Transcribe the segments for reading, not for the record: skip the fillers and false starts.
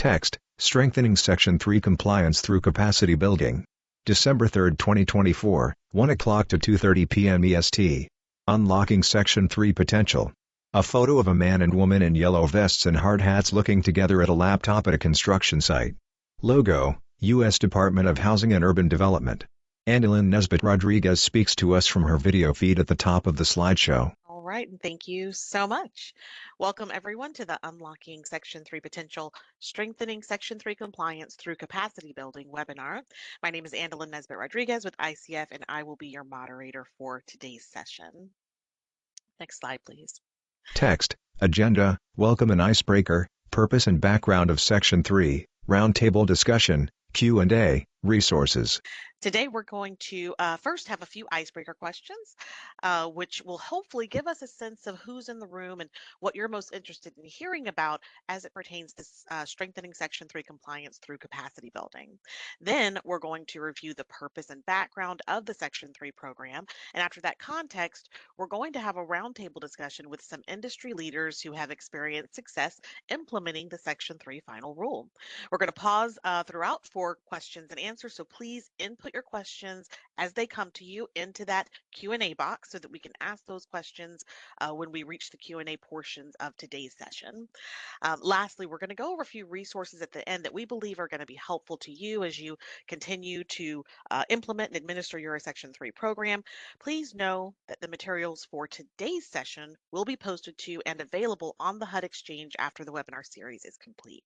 Text: Strengthening Section 3 Compliance Through Capacity Building. December 3, 2024, 1 o'clock to 2:30 p.m. EST. Unlocking Section 3 Potential. A photo of a man and woman in yellow vests and hard hats looking together at a laptop at a construction site. Logo: U.S. Department of Housing and Urban Development. Andalyn Nesbitt Rodriguez speaks to us from her video feed at the top of the slideshow. All right, and thank you so much. Welcome everyone to the Unlocking Section 3 Potential, Strengthening Section 3 Compliance Through Capacity Building webinar. My name is Andalyn Nesbitt Rodriguez with ICF, and I will be your moderator for today's session. Next slide, please. Text: Agenda, Welcome and Icebreaker, Purpose and Background of Section 3, Roundtable Discussion, Q&A, Resources. Today we're going to first have a few icebreaker questions, which will hopefully give us a sense of who's in the room and what you're most interested in hearing about as it pertains to strengthening Section 3 compliance through capacity building. Then we're going to review the purpose and background of the Section 3 program. And after that context, we're going to have a roundtable discussion with some industry leaders who have experienced success implementing the Section 3 final rule. We're going to pause throughout for questions and answers, so please input your questions as they come to you into that Q&A box so that we can ask those questions when we reach the Q&A portions of today's session. Lastly, we're going to go over a few resources at the end that we believe are going to be helpful to you as you continue to implement and administer your Section 3 program. Please know that the materials for today's session will be posted to and available on the HUD Exchange after the webinar series is complete.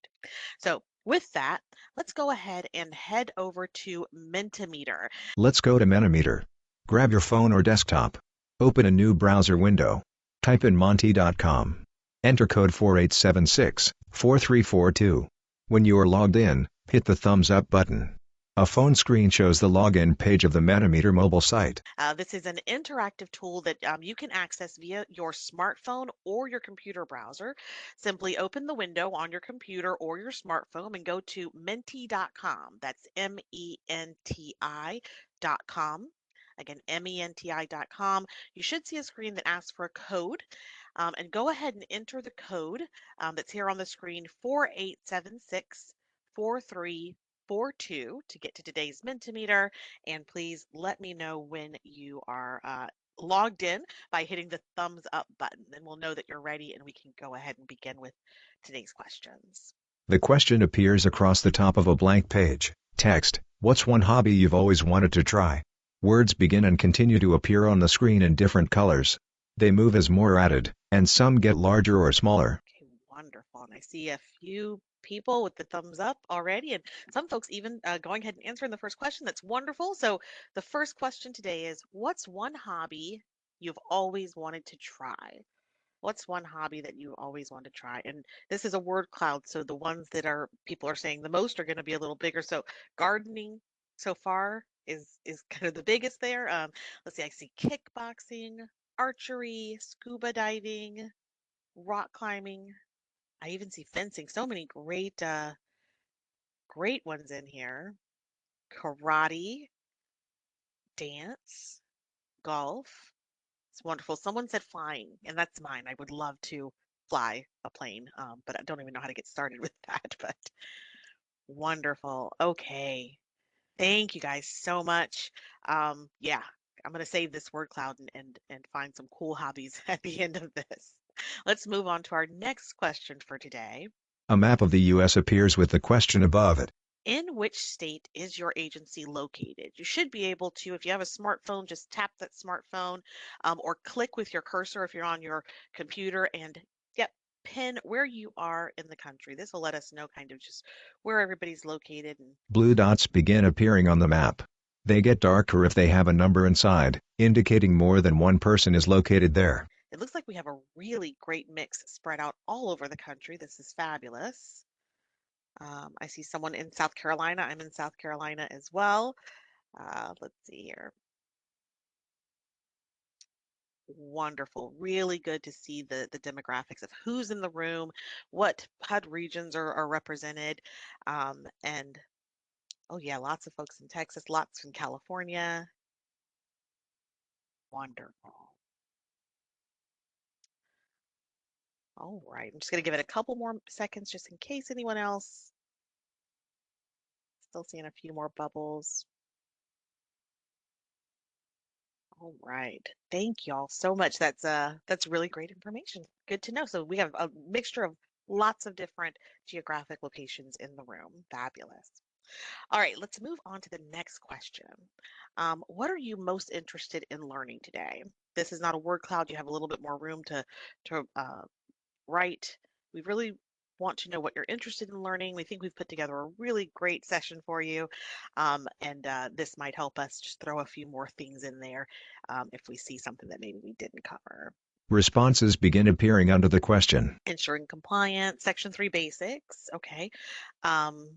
So with that, let's go ahead and head over to Mentimeter. Let's go to Mentimeter. Grab your phone or desktop. Open a new browser window. Type in monty.com. Enter code 4876-4342. When you are logged in, hit the thumbs up button. A phone screen shows the login page of the Mentimeter mobile site. This is an interactive tool that you can access via your smartphone or your computer browser. Simply open the window on your computer or your smartphone and go to menti.com. That's MENTI.com. Again, MENTI.com. You should see a screen that asks for a code, and go ahead and enter the code that's here on the screen, 4876-4342, to get to today's Mentimeter. And please let me know when you are logged in by hitting the thumbs up button. Then we'll know that you're ready and we can go ahead and begin with today's questions. The question appears across the top of a blank page. Text: What's one hobby you've always wanted to try? Words begin and continue to appear on the screen in different colors. They move as more are added, and some get larger or smaller. Okay, wonderful. And I see a few people with the thumbs up already, and some folks even going ahead and answering the first question. That's wonderful. So the first question today is, what's one hobby you've always wanted to try? What's one hobby that you always wanted to try? And this is a word cloud, so the ones that are people are saying the most are going to be a little bigger. So gardening so far is kind of the biggest there. Let's see, I see kickboxing, archery, scuba diving, rock climbing. I even see fencing. So many great ones in here. Karate, dance, golf. It's wonderful. Someone said flying, and that's mine. I would love to fly a plane, but I don't even know how to get started with that. But wonderful. Okay. Thank you guys so much. Yeah, I'm going to save this word cloud and find some cool hobbies at the end of this. Let's move on to our next question for today. A map of the U.S. appears with the question above it. In which state is your agency located? You should be able to, if you have a smartphone, just tap that smartphone, or click with your cursor if you're on your computer and, yep, pin where you are in the country. This will let us know kind of just where everybody's located. And Blue dots begin appearing on the map. They get darker if they have a number inside, indicating more than one person is located there. it looks like we have a really great mix spread out all over the country. This is fabulous. I see someone in South Carolina. I'm in South Carolina as well. Let's see here. Wonderful. Really good to see the demographics of who's in the room, what HUD regions are represented. And oh yeah, lots of folks in Texas, lots in California. Wonderful. All right. I'm just going to give it a couple more seconds just in case anyone else Still seeing a few more bubbles. All right. Thank y'all so much. That's really great information. Good to know. So we have a mixture of lots of different geographic locations in the room. Fabulous. All right, let's move on to the next question. What are you most interested in learning today? This is not a word cloud. You have a little bit more room to write. We really want to know what you're interested in learning. We think we've put together a really great session for you, and this might help us just throw a few more things in there if we see something that maybe we didn't cover. Responses begin appearing under the question. Ensuring compliance, Section 3 basics. Okay. Um,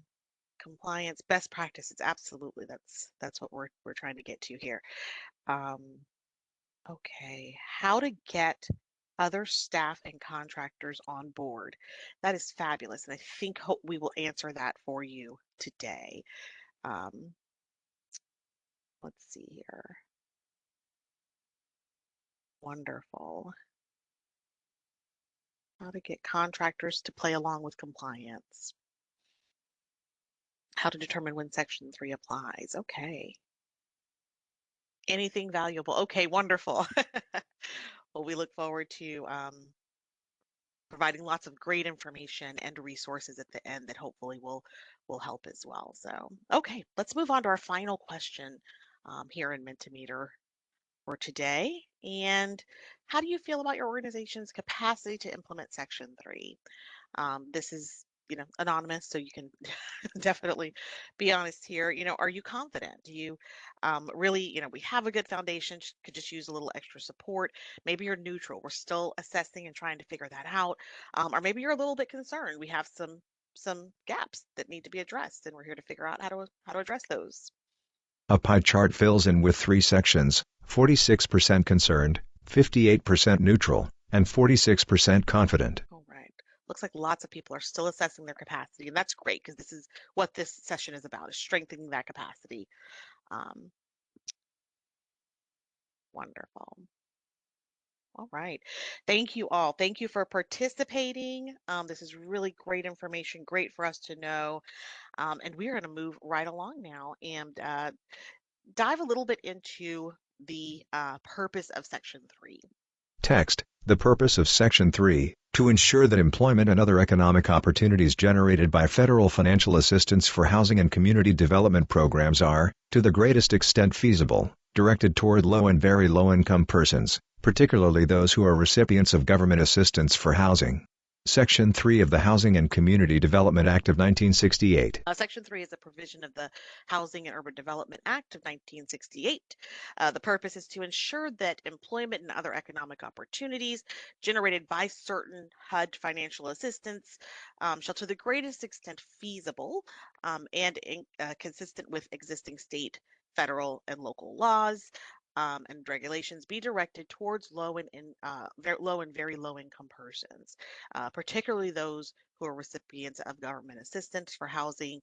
compliance, best practices. Absolutely. That's what we're trying to get to here. Um, Okay, how to get other staff and contractors on board. That is fabulous, and I think we will answer that for you today. Um, let's see here. Wonderful. How to get contractors to play along with compliance. How to determine when Section 3 applies. Okay. Anything valuable. Okay, wonderful. Well, we look forward to providing lots of great information and resources at the end that hopefully will help as well. So, okay, let's move on to our final question here in Mentimeter for today. And how do you feel about your organization's capacity to implement Section 3? This is, anonymous, so you can definitely be honest here. Are you confident? Do you really, we have a good foundation, could just use a little extra support. Maybe you're neutral. We're still assessing and trying to figure that out. Or maybe you're a little bit concerned. We have some gaps that need to be addressed, and we're here to figure out how to address those. A pie chart fills in with three sections: 46% concerned, 58% neutral, and 46% confident. All right. Looks like lots of people are still assessing their capacity, and that's great because this is what this session is about, is strengthening that capacity. Um, Wonderful. All right. Thank you all. Thank you for participating. This is really great information, great for us to know. And we are going to move right along now and dive a little bit into the purpose of Section 3. Text: The purpose of Section 3, to ensure that employment and other economic opportunities generated by federal financial assistance for housing and community development programs are, to the greatest extent feasible, directed toward low and very low-income persons, particularly those who are recipients of government assistance for housing. Section 3 of the Housing and Community Development Act of 1968. Section 3 is a provision of the Housing and Urban Development Act of 1968. The purpose is to ensure that employment and other economic opportunities generated by certain HUD financial assistance shall, to the greatest extent feasible and consistent with existing state, federal, and local laws, and regulations, be directed towards low and very low income persons, particularly those who are recipients of government assistance for housing,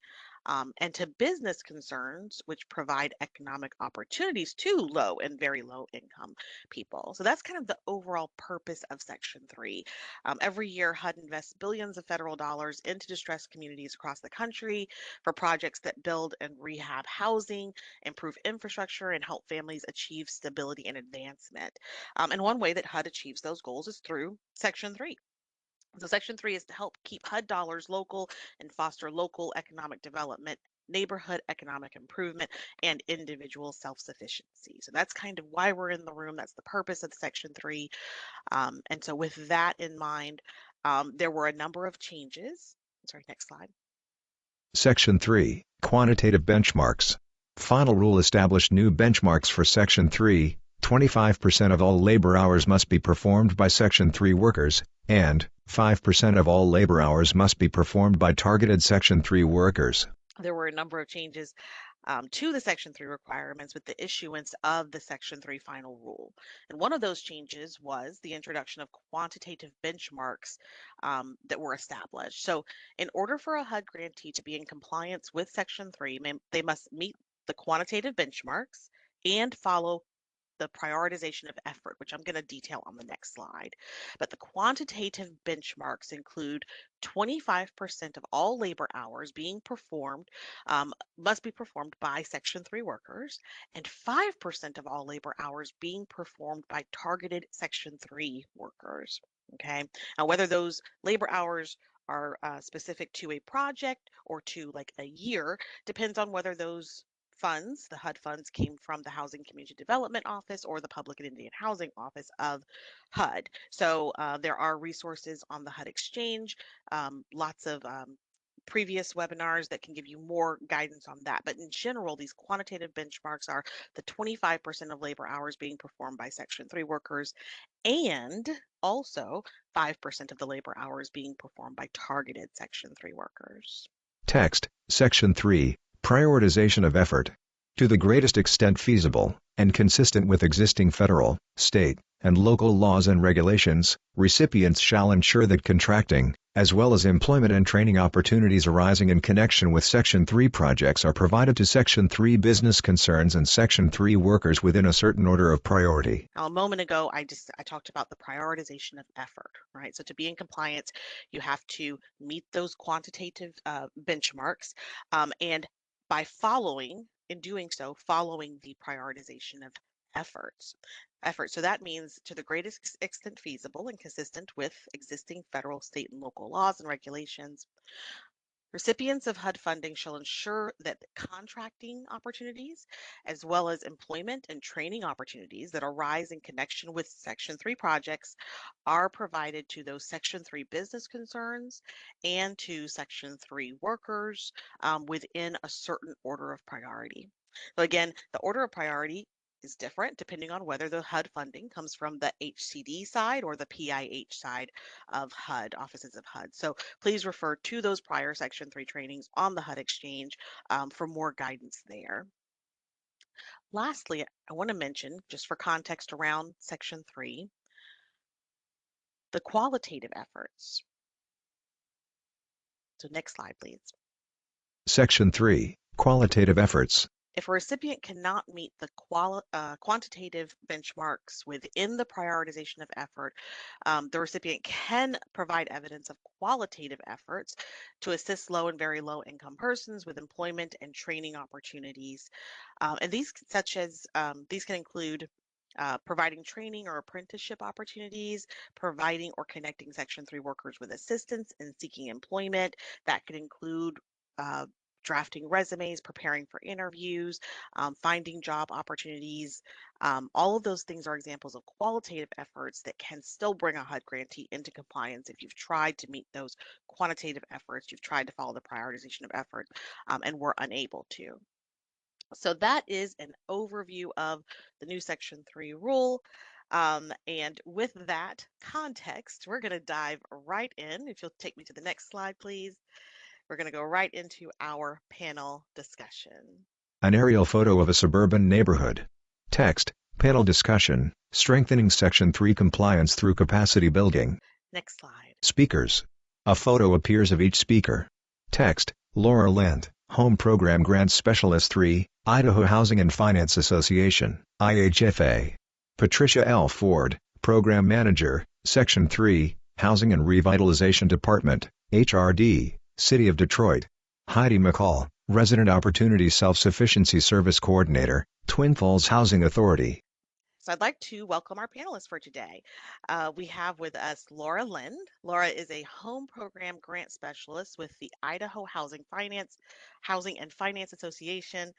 and to business concerns which provide economic opportunities to low and very low income people. So that's kind of the overall purpose of Section 3. Every year, HUD invests billions of federal dollars into distressed communities across the country for projects that build and rehab housing, improve infrastructure, and help families achieve stability and advancement. And one way that HUD achieves those goals is through Section 3. So Section 3 is to help keep HUD dollars local and foster local economic development, neighborhood economic improvement, and individual self-sufficiency. So that's kind of why we're in the room. That's the purpose of Section 3. And so with that in mind, there were a number of changes. Sorry, next slide. Section 3, Quantitative Benchmarks. Final rule established new benchmarks for Section 3. 25% of all labor hours must be performed by Section 3 workers, and 5% of all labor hours must be performed by targeted Section 3 workers. There were a number of changes to the Section 3 requirements with the issuance of the Section 3 final rule. And one of those changes was the introduction of quantitative benchmarks that were established. So, in order for a HUD grantee to be in compliance with Section 3, they must meet the quantitative benchmarks and follow the prioritization of effort, which I'm going to detail on the next slide. But the quantitative benchmarks include 25% of all labor hours being performed must be performed by Section 3 workers, and 5% of all labor hours being performed by targeted Section 3 workers. Okay. Now, whether those labor hours are specific to a project or to like a year depends on whether those funds, the HUD funds, came from the Housing Community Development Office or the Public and Indian Housing Office of HUD. So there are resources on the HUD Exchange, lots of previous webinars that can give you more guidance on that. But in general, these quantitative benchmarks are the 25% of labor hours being performed by Section 3 workers and also 5% of the labor hours being performed by targeted Section 3 workers. Text, Section 3, Prioritization of Effort. To the greatest extent feasible, and consistent with existing federal, state, and local laws and regulations, recipients shall ensure that contracting, as well as employment and training opportunities arising in connection with Section 3 projects are provided to Section 3 business concerns and Section 3 workers within a certain order of priority. Now, a moment ago, I talked about the prioritization of effort, right? So to be in compliance, you have to meet those quantitative benchmarks, and by in doing so, following the prioritization of efforts. So that means to the greatest extent feasible and consistent with existing federal, state, and local laws and regulations. Recipients of HUD funding shall ensure that contracting opportunities, as well as employment and training opportunities that arise in connection with Section 3 projects, are provided to those Section 3 business concerns and to Section 3 workers within a certain order of priority. So, again, the order of priority is different depending on whether the HUD funding comes from the HCD side or the PIH side of HUD, offices of HUD. So please refer to those prior Section 3 trainings on the HUD Exchange for more guidance there. Lastly, I want to mention, just for context around Section 3, the qualitative efforts. So next slide, please. Section 3, Qualitative Efforts. If a recipient cannot meet the quantitative benchmarks within the prioritization of effort, the recipient can provide evidence of qualitative efforts to assist low and very low income persons with employment and training opportunities. And these can include providing training or apprenticeship opportunities, providing or connecting Section 3 workers with assistance in seeking employment. That could include drafting resumes, preparing for interviews, finding job opportunities. All of those things are examples of qualitative efforts that can still bring a HUD grantee into compliance if you've tried to meet those quantitative efforts, you've tried to follow the prioritization of effort, and were unable to. So that is an overview of the new Section 3 rule. And with that context, we're going to dive right in. If you'll take me to the next slide, please. We're going to go right into our panel discussion. An aerial photo of a suburban neighborhood. Text, Panel Discussion, Strengthening Section 3 Compliance Through Capacity Building. Next slide. Speakers. A photo appears of each speaker. Text, Laura Lind, Home Program Grants Specialist 3, Idaho Housing and Finance Association, IHFA. Patricia L. Ford, Program Manager, Section 3, Housing and Revitalization Department, HRD, City of Detroit. Heidi McCall, Resident Opportunity Self-Sufficiency Service Coordinator, Twin Falls Housing Authority. So I'd like to welcome our panelists for today. We have with us Laura Lind. Laura is a home program grant specialist with the Idaho Housing and Finance Association.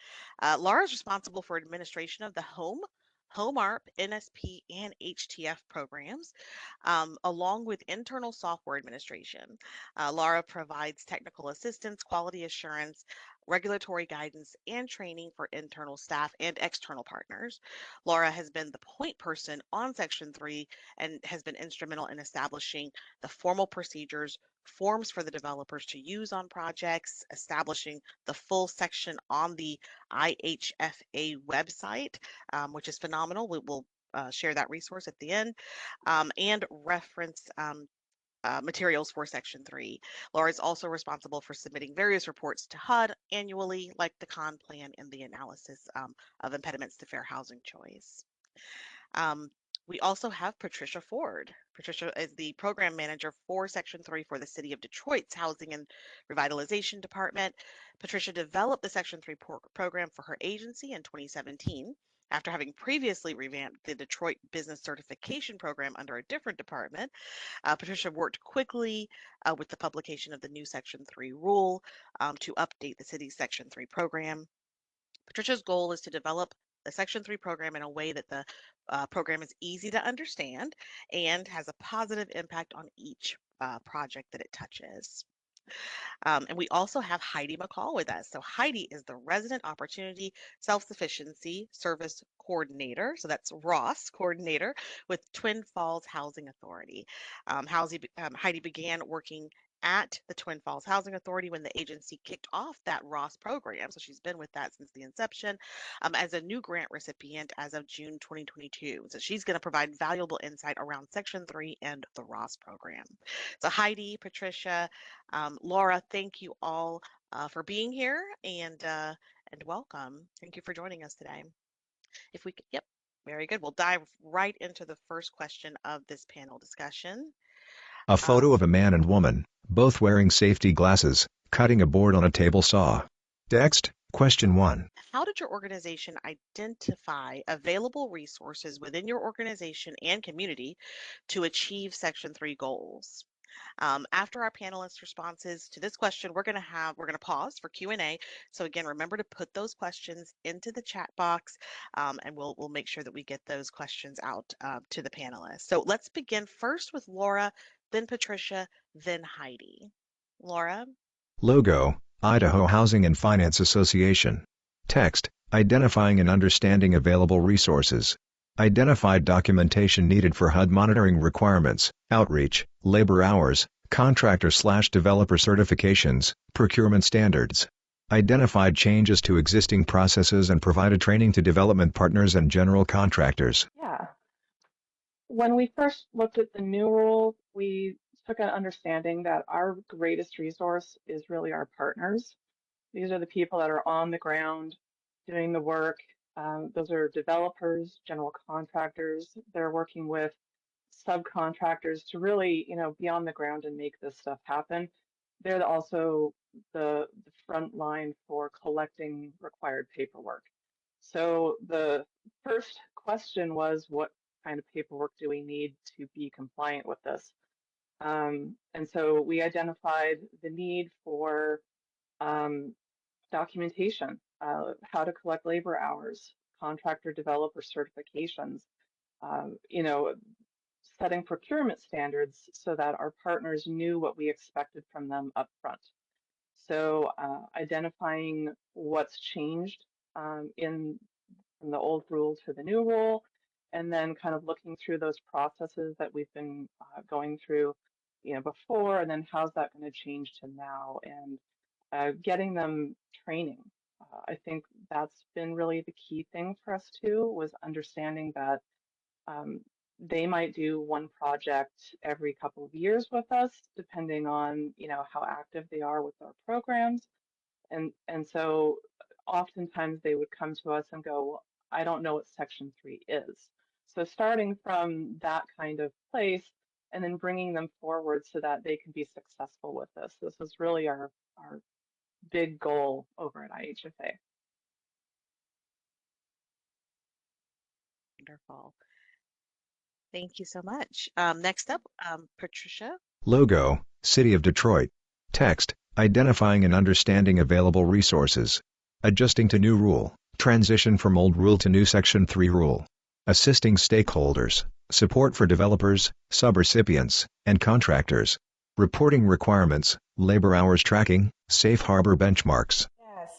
Laura is responsible for administration of the Home ARP, NSP, and HTF programs, along with internal software administration. Laura provides technical assistance, quality assurance, regulatory guidance, and training for internal staff and external partners. Laura has been the point person on Section 3 and has been instrumental in establishing the formal procedures, forms for the developers to use on projects, establishing the full section on the IHFA website, which is phenomenal. We'll share that resource at the end, and reference materials for Section 3. Laura is also responsible for submitting various reports to HUD annually, like the CON plan and the analysis of impediments to fair housing choice. Um, we also have Patricia Ford. Patricia is the program manager for Section 3 for the City of Detroit's Housing and Revitalization Department. Patricia developed the Section 3 program for her agency in 2017 after having previously revamped the Detroit Business Certification Program under a different department. Patricia worked quickly with the publication of the new Section 3 rule to update the city's Section 3 program. Patricia's goal is to develop the Section 3 program in a way that the program is easy to understand and has a positive impact on each project that it touches. And we also have Heidi McCall with us. So Heidi is the Resident Opportunity Self-Sufficiency Service Coordinator. So that's Ross coordinator with Twin Falls Housing Authority. Heidi began working at the Twin Falls Housing Authority when the agency kicked off that Ross program. So she's been with that since the inception as a new grant recipient as of June 2022. So she's going to provide valuable insight around Section 3 and the Ross program. So Heidi, Patricia, Laura, thank you all for being here and welcome. Thank you for joining us today. If we could, yep, very good. We'll dive right into the first question of this panel discussion. A photo of a man and woman, both wearing safety glasses, cutting a board on a table saw. Text, question 1. How did your organization identify available resources within your organization and community to achieve Section 3 goals? After our panelists' responses to this question, we're going to pause for Q&A. So again, remember to put those questions into the chat box, and we'll make sure that we get those questions out to the panelists. So let's begin first with Laura, then Patricia, then Heidi. Laura? Logo, Idaho Housing and Finance Association. Text, identifying and understanding available resources. Identified documentation needed for HUD monitoring requirements, outreach, labor hours, contractor/developer certifications, procurement standards. Identified changes to existing processes and provided training to development partners and general contractors. Yeah. When we first looked at the new rule, we took an understanding that our greatest resource is really our partners. These are the people that are on the ground doing the work. Those are developers, general contractors. They're working with subcontractors to really, be on the ground and make this stuff happen. They're also the front line for collecting required paperwork. So the first question was, what kind of paperwork do we need to be compliant with this? And so we identified the need for documentation, how to collect labor hours, contractor developer certifications, you know, setting procurement standards so that our partners knew what we expected from them up front. So identifying what's changed from the old rule to the new rule, and then kind of looking through those processes that we've been going through, before, and then how's that going to change to now, and getting them training. I think that's been really the key thing for us too, was understanding that um, they might do one project every couple of years with us, depending on, how active they are with our programs. And so oftentimes they would come to us and go, well, I don't know what Section 3 is. So starting from that kind of place and then bringing them forward so that they can be successful with this. This is really our big goal over at IHFA. Wonderful. Thank you so much. Next up, Patricia. Logo, City of Detroit. Text, identifying and understanding available resources. Adjusting to new rule, transition from old rule to new Section 3 rule. Assisting stakeholders, support for developers, subrecipients, and contractors. Reporting requirements, labor hours tracking, safe harbor benchmarks. Yes,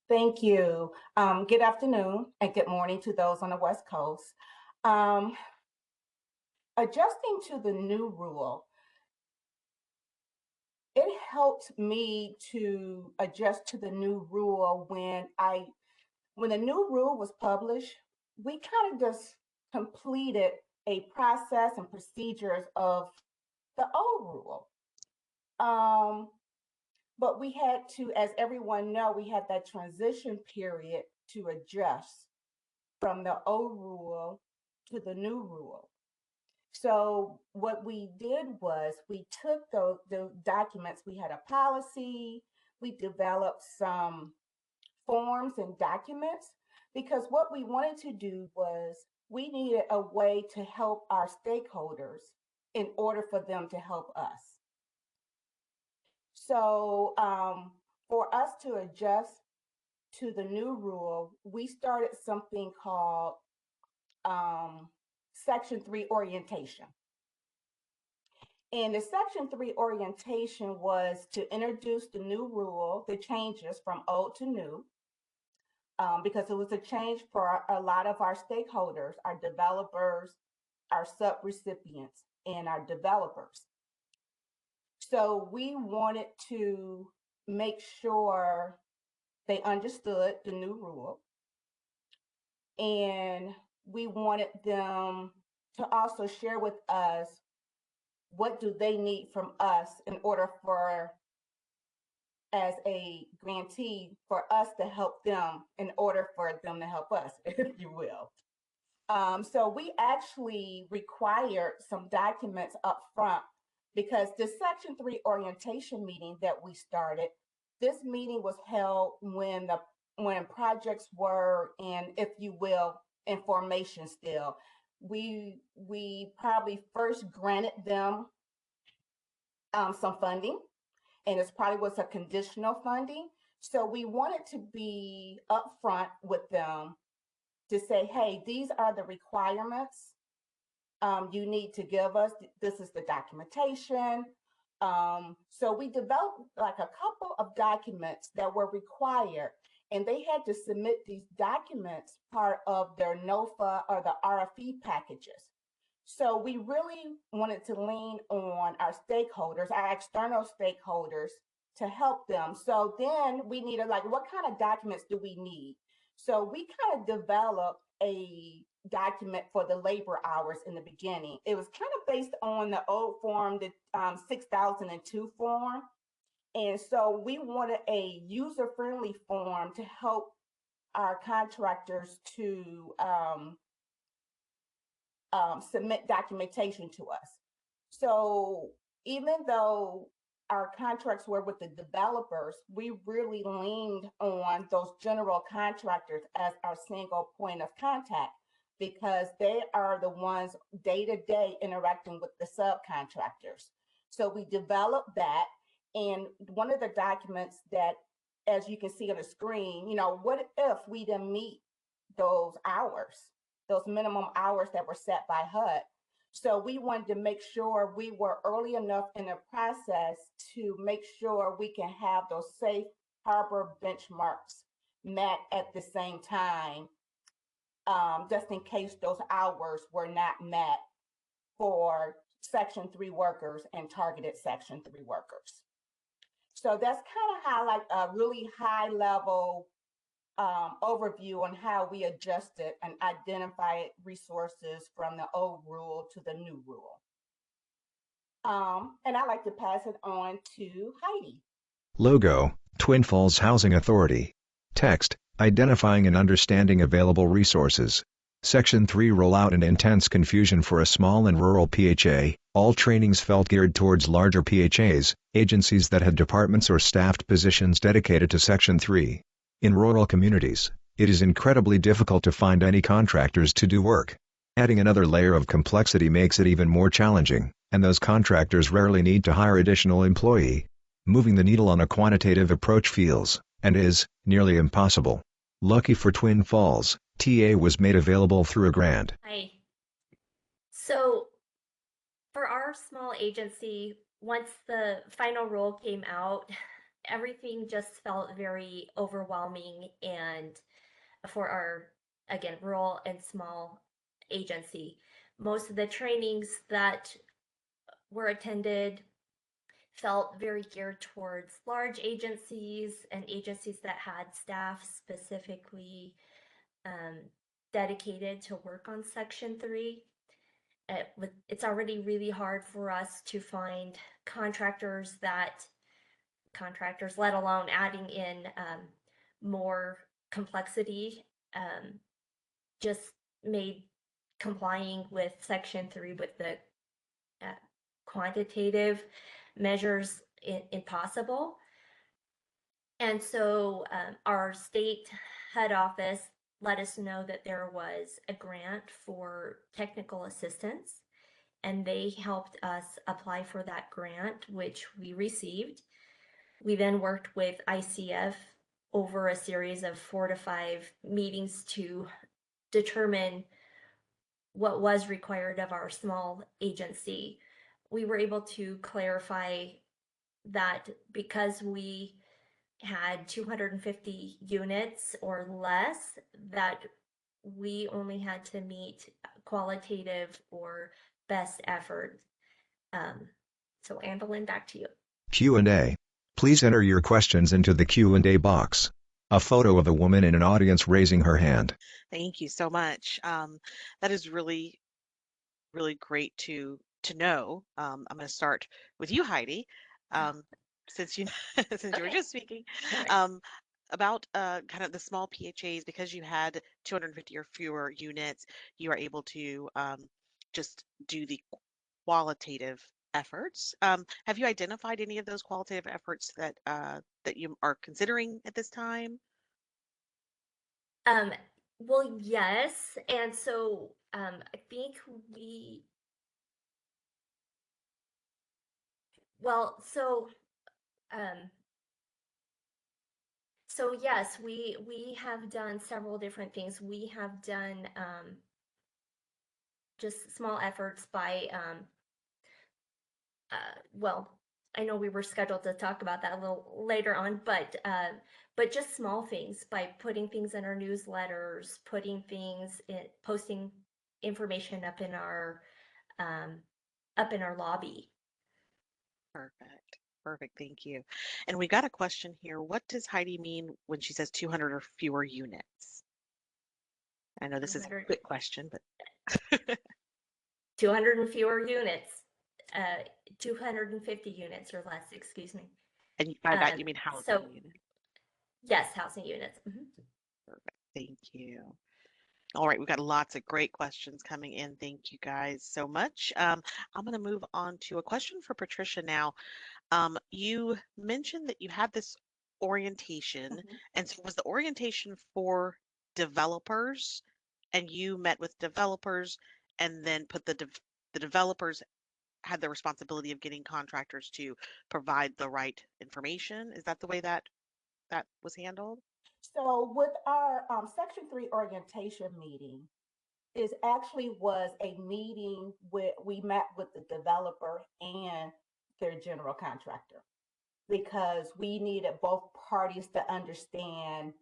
thank you. Good afternoon and good morning to those on the West Coast. Adjusting to the new rule, it helped me to adjust to the new rule when the new rule was published. We kind of just completed a process and procedures of the old rule. But we had to, as everyone know, we had that transition period to adjust from the old rule to the new rule. So what we did was we took the documents, we had a policy, we developed some forms and documents, because what we wanted to do was we needed a way to help our stakeholders in order for them to help us. So for us to adjust to the new rule, we started something called Section 3 orientation. And the Section 3 orientation was to introduce the new rule, the changes from old to new, because it was a change for a lot of our stakeholders, our developers, our sub-recipients, and our developers. So we wanted to make sure they understood the new rule, and we wanted them to also share with us what do they need from us in order for, as a grantee, for us to help them in order for them to help us, if you will. So we actually required some documents up front, because the Section 3 orientation meeting that we started, this meeting was held when projects were in, if you will, in formation still. We probably first granted them some funding, and it's probably was a conditional funding. So we wanted to be upfront with them to say, hey, these are the requirements you need to give us. This is the documentation. So we developed like a couple of documents that were required, and they had to submit these documents part of their NOFA or the RFE packages. So we really wanted to lean on our stakeholders, our external stakeholders, to help them. So then we needed, like, what kind of documents do we need? So we kind of developed a document for the labor hours in the beginning. It was kind of based on the old form, the 6002 form. And so we wanted a user-friendly form to help our contractors to submit documentation to us. So even though our contracts were with the developers, we really leaned on those general contractors as our single point of contact, because they are the ones day to day interacting with the subcontractors. So we developed that. And one of the documents that, as you can see on the screen, what if we didn't meet those hours, those minimum hours that were set by HUD? So we wanted to make sure we were early enough in the process to make sure we can have those safe harbor benchmarks met at the same time, just in case those hours were not met for Section 3 workers and targeted Section 3 workers. So that's kind of how, like, a really high level overview on how we adjusted and identified resources from the old rule to the new rule. And I'd like to pass it on to Heidi. Logo, Twin Falls Housing Authority. Text, identifying and understanding available resources. Section 3 Rollout and intense confusion for a small and rural PHA. All trainings felt geared towards larger PHAs, agencies that had departments or staffed positions dedicated to Section 3. In rural communities, it is incredibly difficult to find any contractors to do work. Adding another layer of complexity makes it even more challenging, and those contractors rarely need to hire additional employee. Moving the needle on a quantitative approach feels, and is, nearly impossible. Lucky for Twin Falls, TA was made available through a grant. Hi. So for our small agency, once the final rule came out, everything just felt very overwhelming. And for our, again, rural and small agency, most of the trainings that were attended felt very geared towards large agencies and agencies that had staff specifically dedicated to work on Section 3. It's already really hard for us to find contractors, let alone adding in more complexity, just made complying with Section 3 with the quantitative measures impossible. And so our state head office let us know that there was a grant for technical assistance, and they helped us apply for that grant, which we received. We then worked with ICF over a series of 4 to 5 meetings to determine what was required of our small agency. We were able to clarify that because we had 250 units or less, that we only had to meet qualitative or best effort. So Andelyn, back to you. Q&A. Please enter your questions into the Q&A box. A photo of a woman in an audience raising her hand. Thank you so much. That is really, really great to know. I'm going to start with you, Heidi, since you since you were Okay. just speaking. All right. About kind of the small PHAs, because you had 250 or fewer units, you are able to just do the qualitative efforts. Have you identified any of those qualitative efforts that that you are considering at this time? Well, yes. And so I think well, um, so yes, we have done several different things. We have done just small efforts by well, I know we were scheduled to talk about that a little later on, but just small things by putting things in our newsletters, putting things in, posting information up in our lobby. Perfect. Perfect. Thank you. And we got a question here. What does Heidi mean when she says 200 or fewer units? I know this is a quick question, but 200 and fewer units, 250 units or less, excuse me. and by that you mean housing So units. yes, housing units. Perfect. Thank you. All right, we've got lots of great questions coming in. Thank you guys so much. I'm going to move on to a question for Patricia now. You mentioned that you had this orientation, and so was the orientation for developers, and you met with developers, and then put the developers had the responsibility of getting contractors to provide the right information. Is that the way that was handled? So with our Section 3 orientation meeting, is actually was a meeting with, we met with the developer and their general contractor, because we needed both parties to understand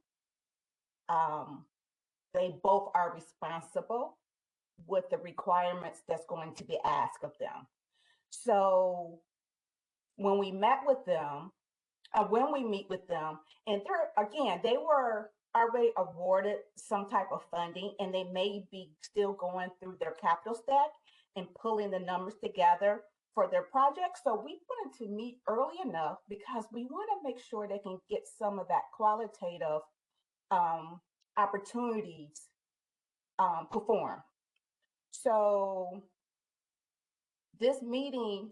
they both are responsible with the requirements that's going to be asked of them. So when we met with them, when we meet with them, and they're, again, they were already awarded some type of funding, and they may be still going through their capital stack and pulling the numbers together for their project. So we wanted to meet early enough because we want to make sure they can get some of that qualitative opportunities performed. So this meeting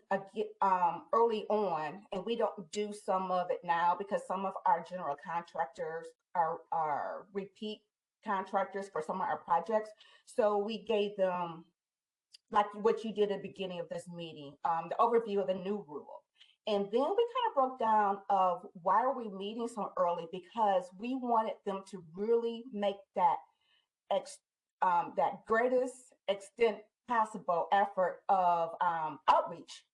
early on, and we don't do some of it now because some of our general contractors are repeat contractors for some of our projects. So we gave them, like what you did at the beginning of this meeting, the overview of the new rule. And then we kind of broke down of why are we meeting so early, because we wanted them to really make that that greatest extent possible effort of outreach.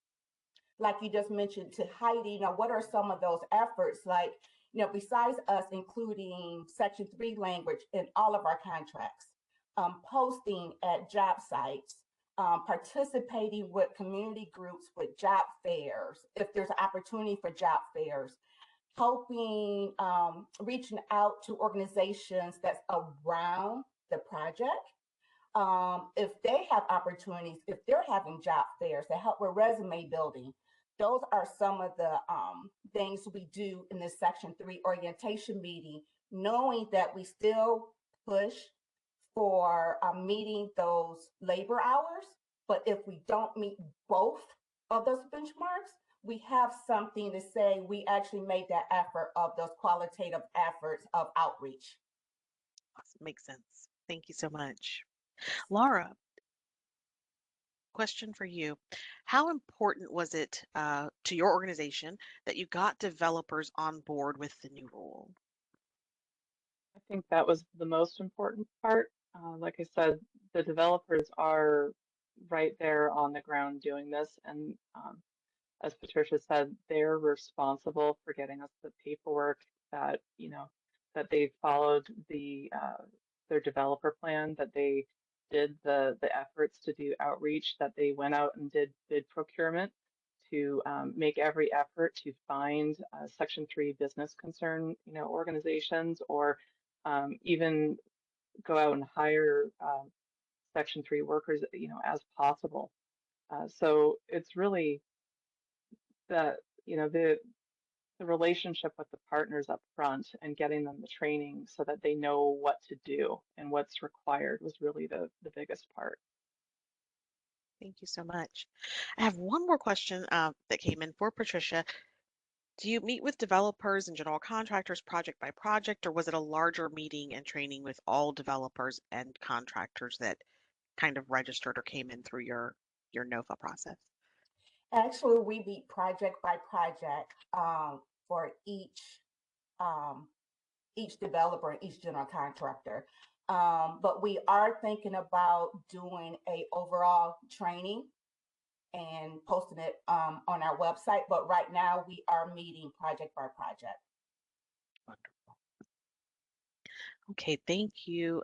Like you just mentioned to Heidi, what are some of those efforts? Like, besides us including Section 3 language in all of our contracts, posting at job sites, participating with community groups with job fairs, if there's an opportunity for job fairs, helping reaching out to organizations that's around the project. If they have opportunities, if they're having job fairs to help with resume building, those are some of the things we do in this Section 3 orientation meeting, knowing that we still push for meeting those labor hours. But if we don't meet both of those benchmarks, we have something to say we actually made that effort of those qualitative efforts of outreach. Awesome. Makes sense. Thank you so much. Laura, question for you. How important was it to your organization that you got developers on board with the new rule? I think that was the most important part. Like I said, the developers are right there on the ground doing this, and as Patricia said, they're responsible for getting us the paperwork that, that they followed their developer plan, that they did the efforts to do outreach, that they went out and did bid procurement to make every effort to find Section 3 business concern, organizations, or even go out and hire Section 3 workers, as possible. So it's really that, the relationship with the partners up front and getting them the training so that they know what to do and what's required was really the biggest part. Thank you so much. I have one more question that came in for Patricia. Do you meet with developers and general contractors project by project, or was it a larger meeting and training with all developers and contractors that kind of registered or came in through your NOFA process? Actually, we meet project by project for um, each developer and each general contractor. But we are thinking about doing a overall training and posting it on our website. But right now we are meeting project by project. Wonderful. Okay, thank you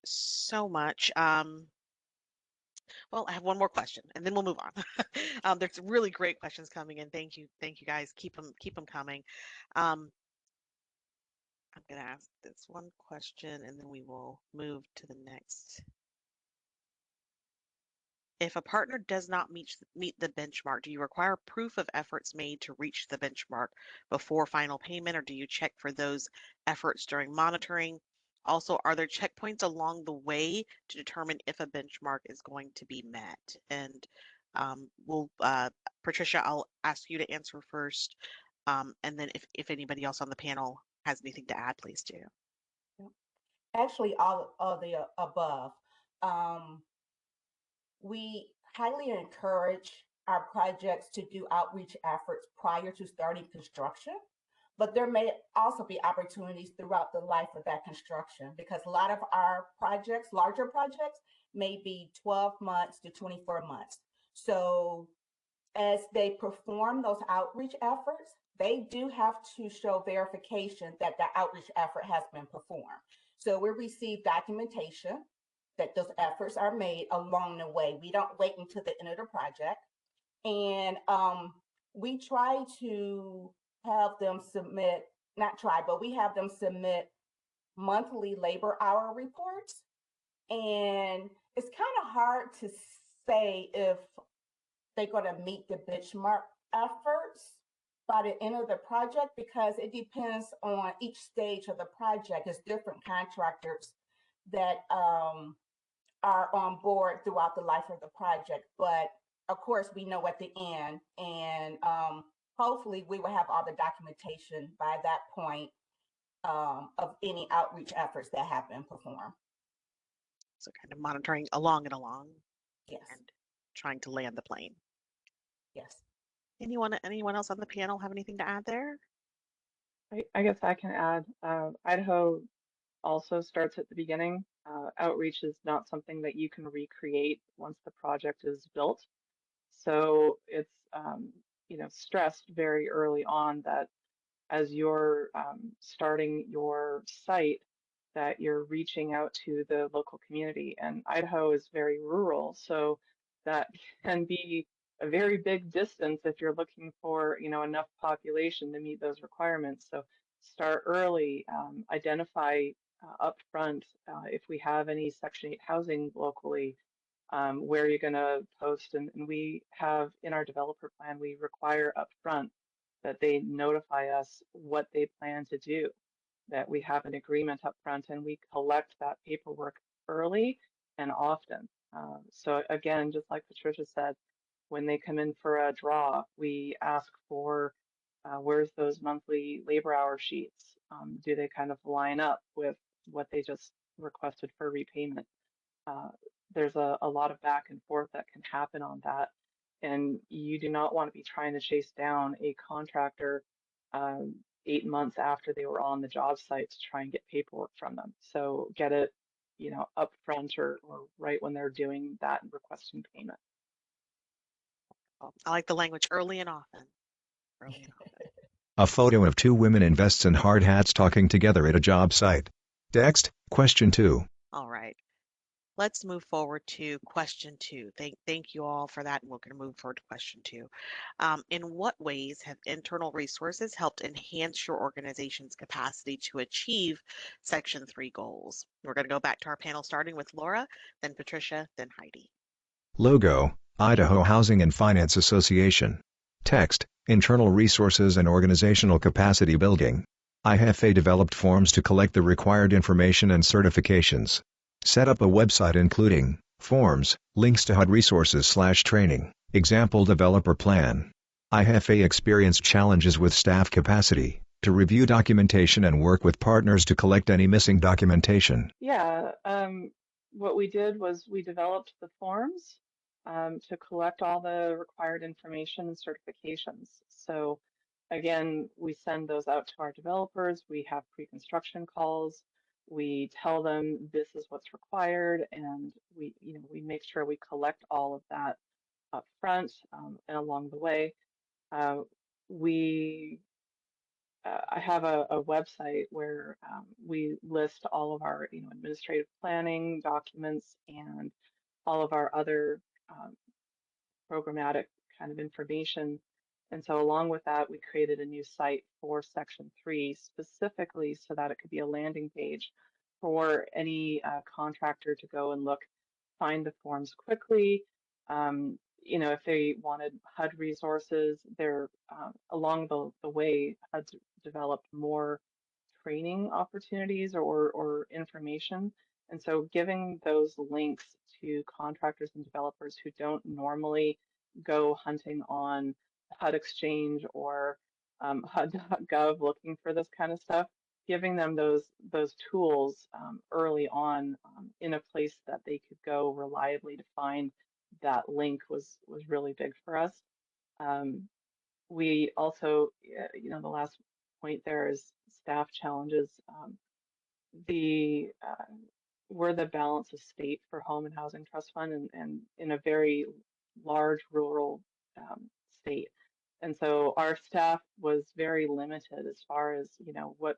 so much. Well, I have one more question, and then we'll move on. There's really great questions coming in. Thank you guys. Keep them coming. Um, I'm gonna ask this one question, and then we will move to the next. If a partner does not meet the benchmark, do you require proof of efforts made to reach the benchmark before final payment, or do you check for those efforts during monitoring? Also, are there checkpoints along the way to determine if a benchmark is going to be met? And Patricia, I'll ask you to answer first, and then if anybody else on the panel has anything to add, please do. Actually, all of the above. We highly encourage our projects to do outreach efforts prior to starting construction, but there may also be opportunities throughout the life of that construction because a lot of our projects, larger projects, may be 12 months to 24 months. So as they perform those outreach efforts, they do have to show verification that the outreach effort has been performed. So we receive documentation that those efforts are made along the way. We don't wait until the end of the project. And we try to have them submit, not try, but we have them submit monthly labor hour reports. And it's kind of hard to say if they're going to meet the benchmark efforts by the end of the project because it depends on each stage of the project. It's different contractors that are on board throughout the life of the project. But of course, we know at the end, and hopefully we will have all the documentation by that point of any outreach efforts that have been performed. So kind of monitoring along and along. Yes. And trying to land the plane. Yes. Anyone else on the panel have anything to add there? I guess I can add, Idaho also starts at the beginning. Outreach is not something that you can recreate once the project is built. So it's, stressed very early on that as you're starting your site, that you're reaching out to the local community. And Idaho is very rural, so that can be a very big distance if you're looking for, enough population to meet those requirements. So start early, identify upfront if we have any Section 8 housing locally, where you're going to post. And we have in our developer plan, we require upfront that they notify us what they plan to do. that we have an agreement up front and we collect that paperwork early and often. So again, just like Patricia said, when they come in for a draw, we ask for where's those monthly labor hour sheets? Do they kind of line up with what they just requested for repayment? Uh, there's a lot of back and forth that can happen on that. And you do not want to be trying to chase down a contractor 8 months after they were on the job site to try and get paperwork from them. So get it, up front or right when they're doing that and requesting payment. I like the language early and often. Early and often. A photo of two women in vests and hard hats talking together at a job site. Text, question 2. All right. Let's move forward to question 2. Thank you all for that, and we're going to move forward to question 2. In what ways have internal resources helped enhance your organization's capacity to achieve Section 3 goals? We're going to go back to our panel, starting with Laura, then Patricia, then Heidi. Logo, Idaho Housing and Finance Association. Text, internal resources and organizational capacity building. IHFA developed forms to collect the required information and certifications. Set up a website including forms, links to HUD resources/training, example developer plan. IHFA experienced challenges with staff capacity to review documentation and work with partners to collect any missing documentation. Yeah, what we did was we developed the forms to collect all the required information and certifications. So again, we send those out to our developers. We have pre-construction calls. We tell them this is what's required, and we make sure we collect all of that up front and along the way. We I have a website where we list all of our administrative planning documents and all of our other um, programmatic kind of information. And so along with that, we created a new site for Section 3 specifically so that it could be a landing page for any contractor to go and look, find the forms quickly. If they wanted HUD resources, they're along the way, HUD's developed more training opportunities or information. And so giving those links to contractors and developers who don't normally go hunting on HUD Exchange or HUD.gov looking for this kind of stuff, giving them those tools early on in a place that they could go reliably to find that link was really big for us. We also, the last point there is staff challenges. The We're the balance of state for home and housing trust fund, and in a very large rural state. And so our staff was very limited as far as, what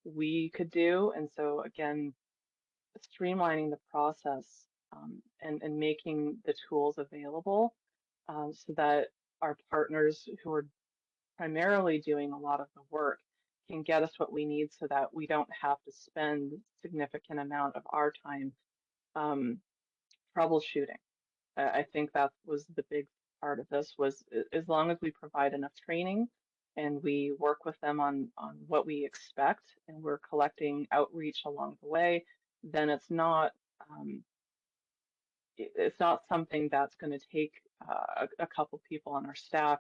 we could do. And so again, streamlining the process and making the tools available so that our partners who are primarily doing a lot of the work can get us what we need so that we don't have to spend significant amount of our time um, troubleshooting. I think that was the big part of this was as long as we provide enough training and we work with them on what we expect and we're collecting outreach along the way, then um, it's not something that's going to take a couple people on our staff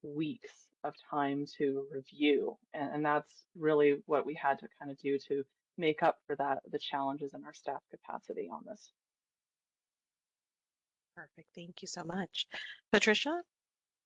weeks of time to review. And that's really what we had to kind of do to make up for the challenges in our staff capacity on this. Perfect. Thank you so much. Patricia?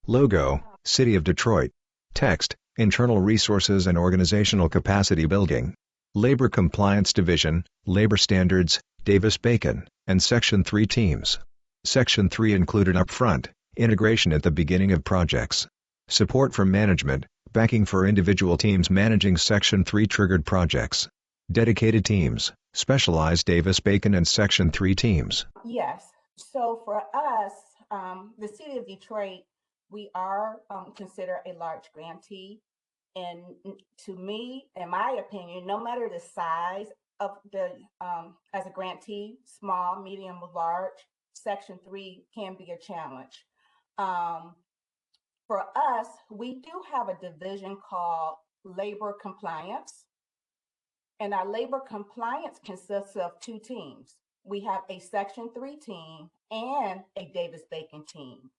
Logo, City of Detroit. Text, internal resources and organizational capacity building. Labor Compliance Division, Labor Standards, Davis-Bacon, and Section 3 teams. Section 3 included upfront, integration at the beginning of projects. Support from management, backing for individual teams managing Section 3 triggered projects. Dedicated teams, specialized Davis-Bacon and Section 3 teams. Yes. So for us, the city of Detroit, we are considered a large grantee. And to me, in my opinion, no matter the size of the, as a grantee, small, medium, or large, Section 3 can be a challenge. For us, we do have a division called Labor Compliance. And our labor compliance consists of two teams. We have a Section 3 team and a Davis-Bacon team.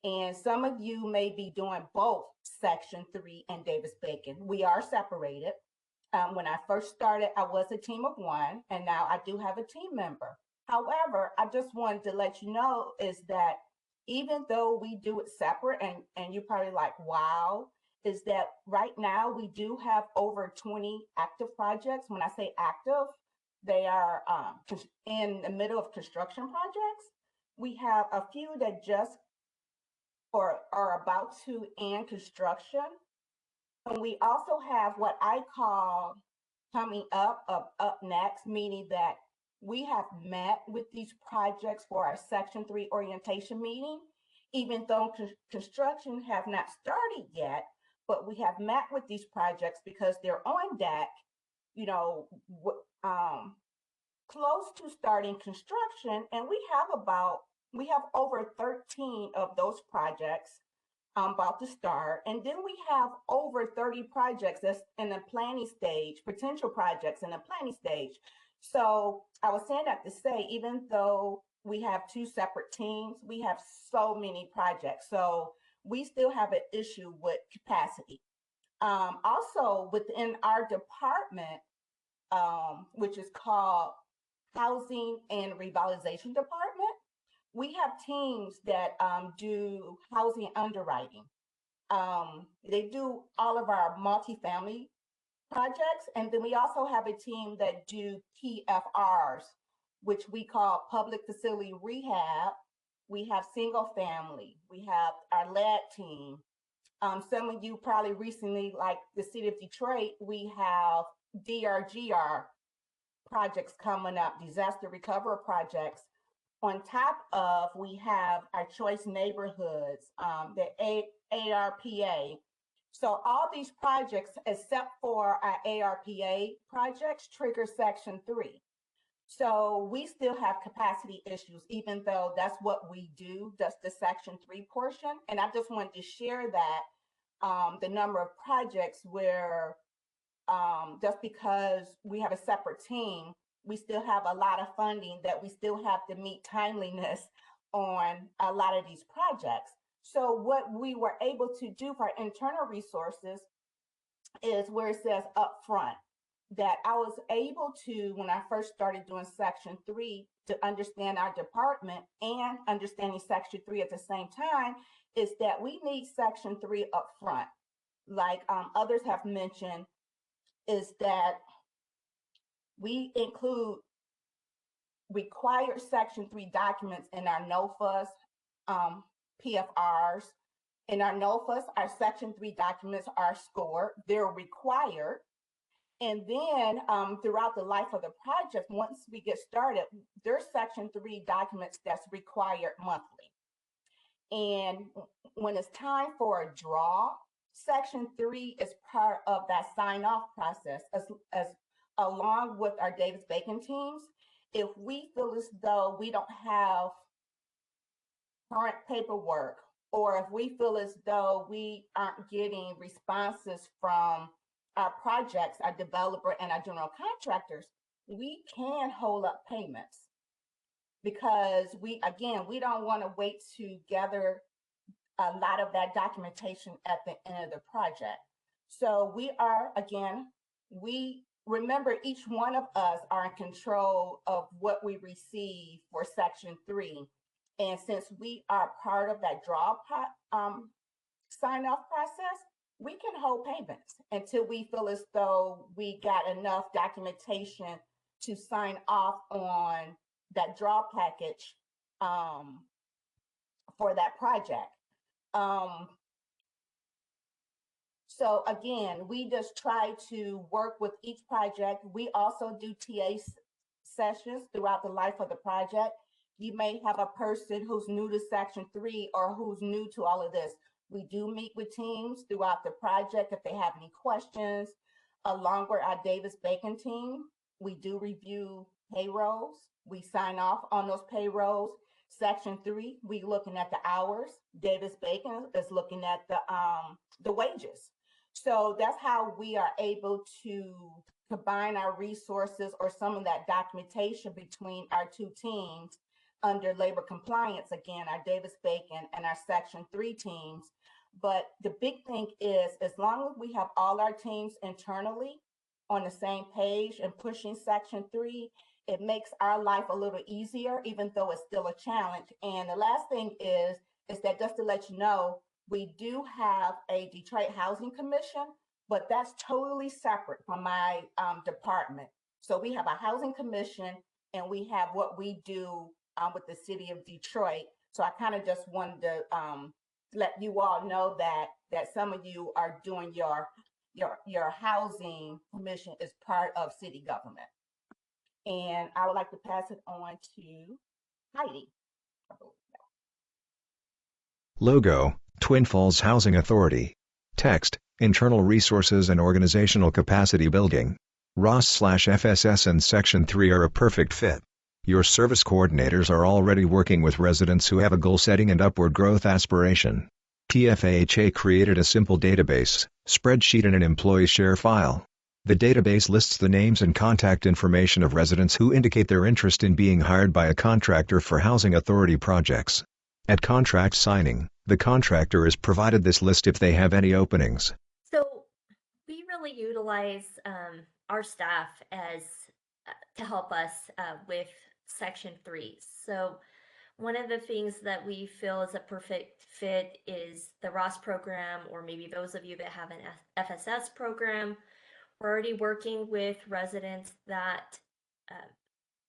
And some of you may be doing both Section 3 and Davis-Bacon. We are separated. When I first started, I was a team of one, and now I do have a team member. However, I just wanted to let you know is that even though we do it separate, and you're probably like, wow, is that right now we do have over 20 active projects. When I say active, they are in the middle of construction projects. We have a few that just or are about to end construction. And we also have what I call coming up next, meaning that we have met with these projects for our Section 3 orientation meeting, even though construction have not started yet, but we have met with these projects because they're on deck, you know, close to starting construction, and we have over 13 of those projects about to start. And then we have over 30 projects that's in the planning stage, potential projects in the planning stage. So I was saying that to say, even though we have two separate teams, we have so many projects. So we still have an issue with capacity. Also within our department, which is called Housing and Revitalization Department, we have teams that do housing underwriting. They do all of our multifamily projects, and then we also have a team that do PFRs, which we call public facility rehab. We have single family. We have our lead team. Some of you probably recently, like the city of Detroit, we have DRGR projects coming up, disaster recovery projects. On top of, we have our choice neighborhoods, the ARPA. So all these projects, except for our ARPA projects, trigger Section 3. So we still have capacity issues, even though that's what we do, that's the Section 3 portion. And I just wanted to share that the number of projects where just because we have a separate team, we still have a lot of funding that we still have to meet timeliness on a lot of these projects. So what we were able to do for our internal resources is where it says upfront, that I was able to, when I first started doing Section 3, to understand our department and understanding Section 3 at the same time, is that we need Section 3 upfront. Like others have mentioned, is that we include required Section 3 documents in our NOFAs, PFRs. In our NOFAs, our Section 3 documents are scored, they're required. And then throughout the life of the project, once we get started, there's Section 3 documents that's required monthly. And when it's time for a draw, Section 3 is part of that sign-off process, as along with our Davis-Bacon teams. If we feel as though we don't have current paperwork, or if we feel as though we aren't getting responses from our projects, our developer, and our general contractors, we can hold up payments, because we don't want to wait to gather a lot of that documentation at the end of the project. So we remember each one of us are in control of what we receive for Section 3. And since we are part of that draw sign-off process, we can hold payments until we feel as though we got enough documentation to sign off on that draw package for that project. So again, we just try to work with each project. We also do TA sessions throughout the life of the project. You may have a person who's new to Section 3 or who's new to all of this. We do meet with teams throughout the project if they have any questions. Along with our Davis-Bacon team, we do review payrolls. We sign off on those payrolls. Section 3, we looking at the hours. Davis-Bacon is looking at the wages. So that's how we are able to combine our resources or some of that documentation between our two teams under labor compliance, again, our Davis-Bacon and our Section 3 teams. But the big thing is, as long as we have all our teams internally on the same page and pushing Section 3, it makes our life a little easier, even though it's still a challenge. And the last thing is that just to let you know, we do have a Detroit Housing Commission, but that's totally separate from my department. So we have a housing commission and we have what we do with the city of Detroit. So I kind of just wanted to let you all know that some of you are doing your housing commission is part of city government. And I would like to pass it on to Heidi. Logo, Twin Falls Housing Authority. Text, Internal Resources and Organizational Capacity Building. ROS/FSS and Section 3 are a perfect fit. Your service coordinators are already working with residents who have a goal-setting and upward growth aspiration. PHA created a simple database, spreadsheet and an employee share file. The database lists the names and contact information of residents who indicate their interest in being hired by a contractor for housing authority projects. At contract signing, the contractor is provided this list if they have any openings. So we really utilize our staff as to help us with Section 3. So one of the things that we feel is a perfect fit is the ROS program, or maybe those of you that have an FSS program. We're already working with residents that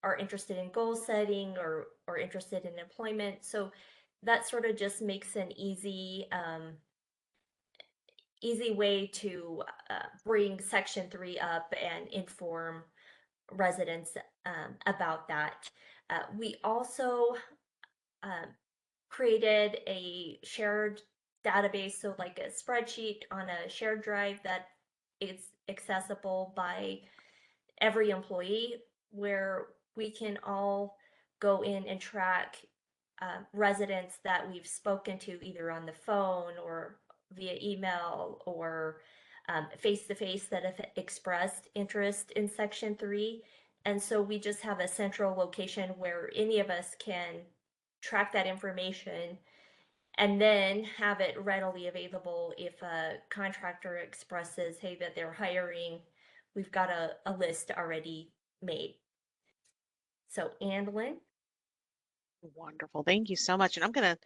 are interested in goal setting or interested in employment. So that sort of just makes an easy way to bring Section 3 up and inform residents about that. We also created a shared database, so like a spreadsheet on a shared drive that is accessible by every employee, where we can all go in and track residents that we've spoken to either on the phone or via email or face-to-face that have expressed interest in Section 3. And so we just have a central location where any of us can track that information and then have it readily available if a contractor expresses, hey, that they're hiring. We've got a list already made. So, Andelyn. Wonderful. Thank you so much. And I'm gonna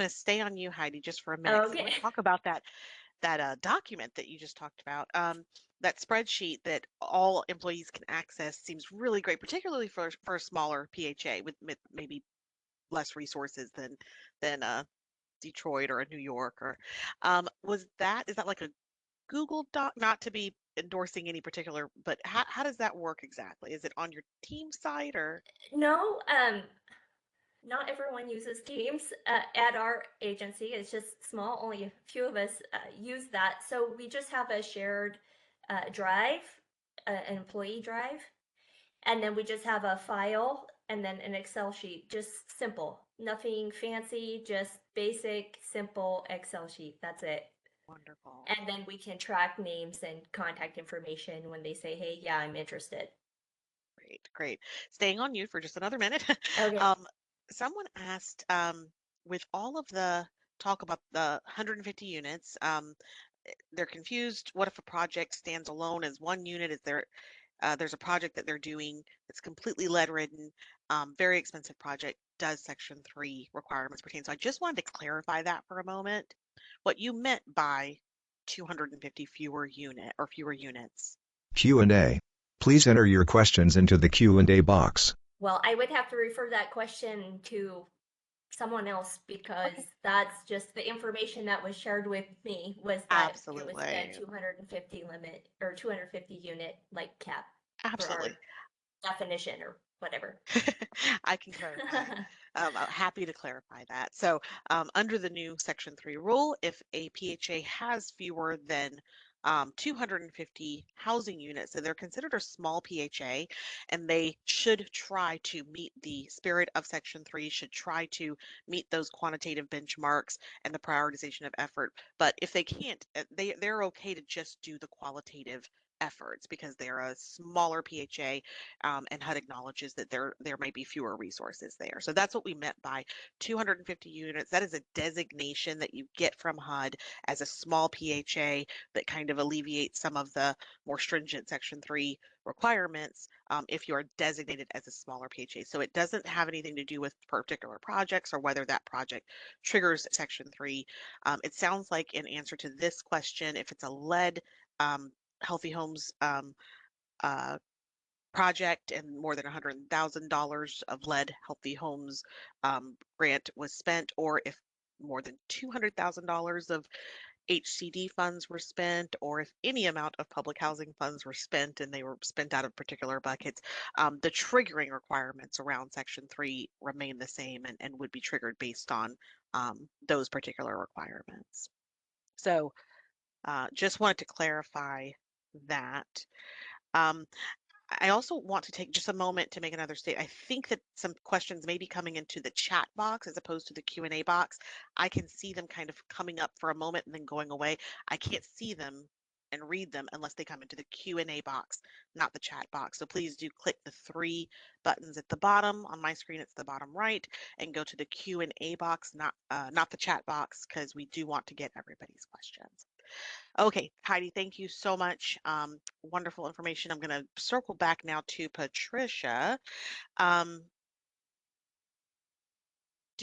stay on you, Heidi, just for a minute. 'Cause I want to talk about that document that you just talked about. That spreadsheet that all employees can access seems really great, particularly for a smaller PHA with maybe less resources than Detroit or a New York. Or is that like a Google Doc? Not to be endorsing any particular, but how does that work exactly? Is it on your team site or? No, not everyone uses Teams at our agency. It's just small. Only a few of us use that. So we just have a shared drive, an employee drive, and then we just have a file and then an Excel sheet. Just simple, nothing fancy, just basic, simple Excel sheet. That's it. Wonderful. And then we can track names and contact information when they say, hey, yeah, I'm interested. Great. Staying on you for just another minute. Okay. Someone asked, with all of the talk about the 150 units, they're confused. What if a project stands alone as one unit? There's a project that they're doing that's completely lead ridden, very expensive project. Does Section 3 requirements pertain? So I just wanted to clarify that for a moment. What you meant by 250 fewer units. Q&A. Please enter your questions into the Q&A box. Well, I would have to refer that question to someone else because that's just the information that was shared with me was that Absolutely. it was the 250 limit or 250 unit like cap. Absolutely. For our definition or whatever. I can clarify. I'm happy to clarify that. So under the new Section 3 rule, if a PHA has fewer than 250 housing units, and they're considered a small PHA, and they should try to meet the spirit of Section 3, should try to meet those quantitative benchmarks and the prioritization of effort. But if they can't, they're okay to just do the qualitative efforts because they're a smaller PHA, and HUD acknowledges that there might be fewer resources there. So that's what we meant by 250 units. That is a designation that you get from HUD as a small PHA that kind of alleviates some of the more stringent Section 3 requirements if you are designated as a smaller PHA. So it doesn't have anything to do with particular projects or whether that project triggers Section 3. It sounds like in answer to this question, if it's a lead Healthy Homes uh, project and more than $100,000 of lead Healthy Homes grant was spent, or if more than $200,000 of HCD funds were spent, or if any amount of public housing funds were spent and they were spent out of particular buckets, the triggering requirements around Section 3 remain the same and would be triggered based on those particular requirements. So just wanted to clarify that. I also want to take just a moment to make another statement. I think that some questions may be coming into the chat box as opposed to the Q&A box. I can see them kind of coming up for a moment and then going away. I can't see them and read them unless they come into the Q&A box, not the chat box. So please do click the 3 buttons at the bottom. On my screen, it's the bottom right, and go to the Q&A box, not the chat box, because we do want to get everybody's questions. Okay, Heidi, thank you so much. Wonderful information. I'm going to circle back now to Patricia. Do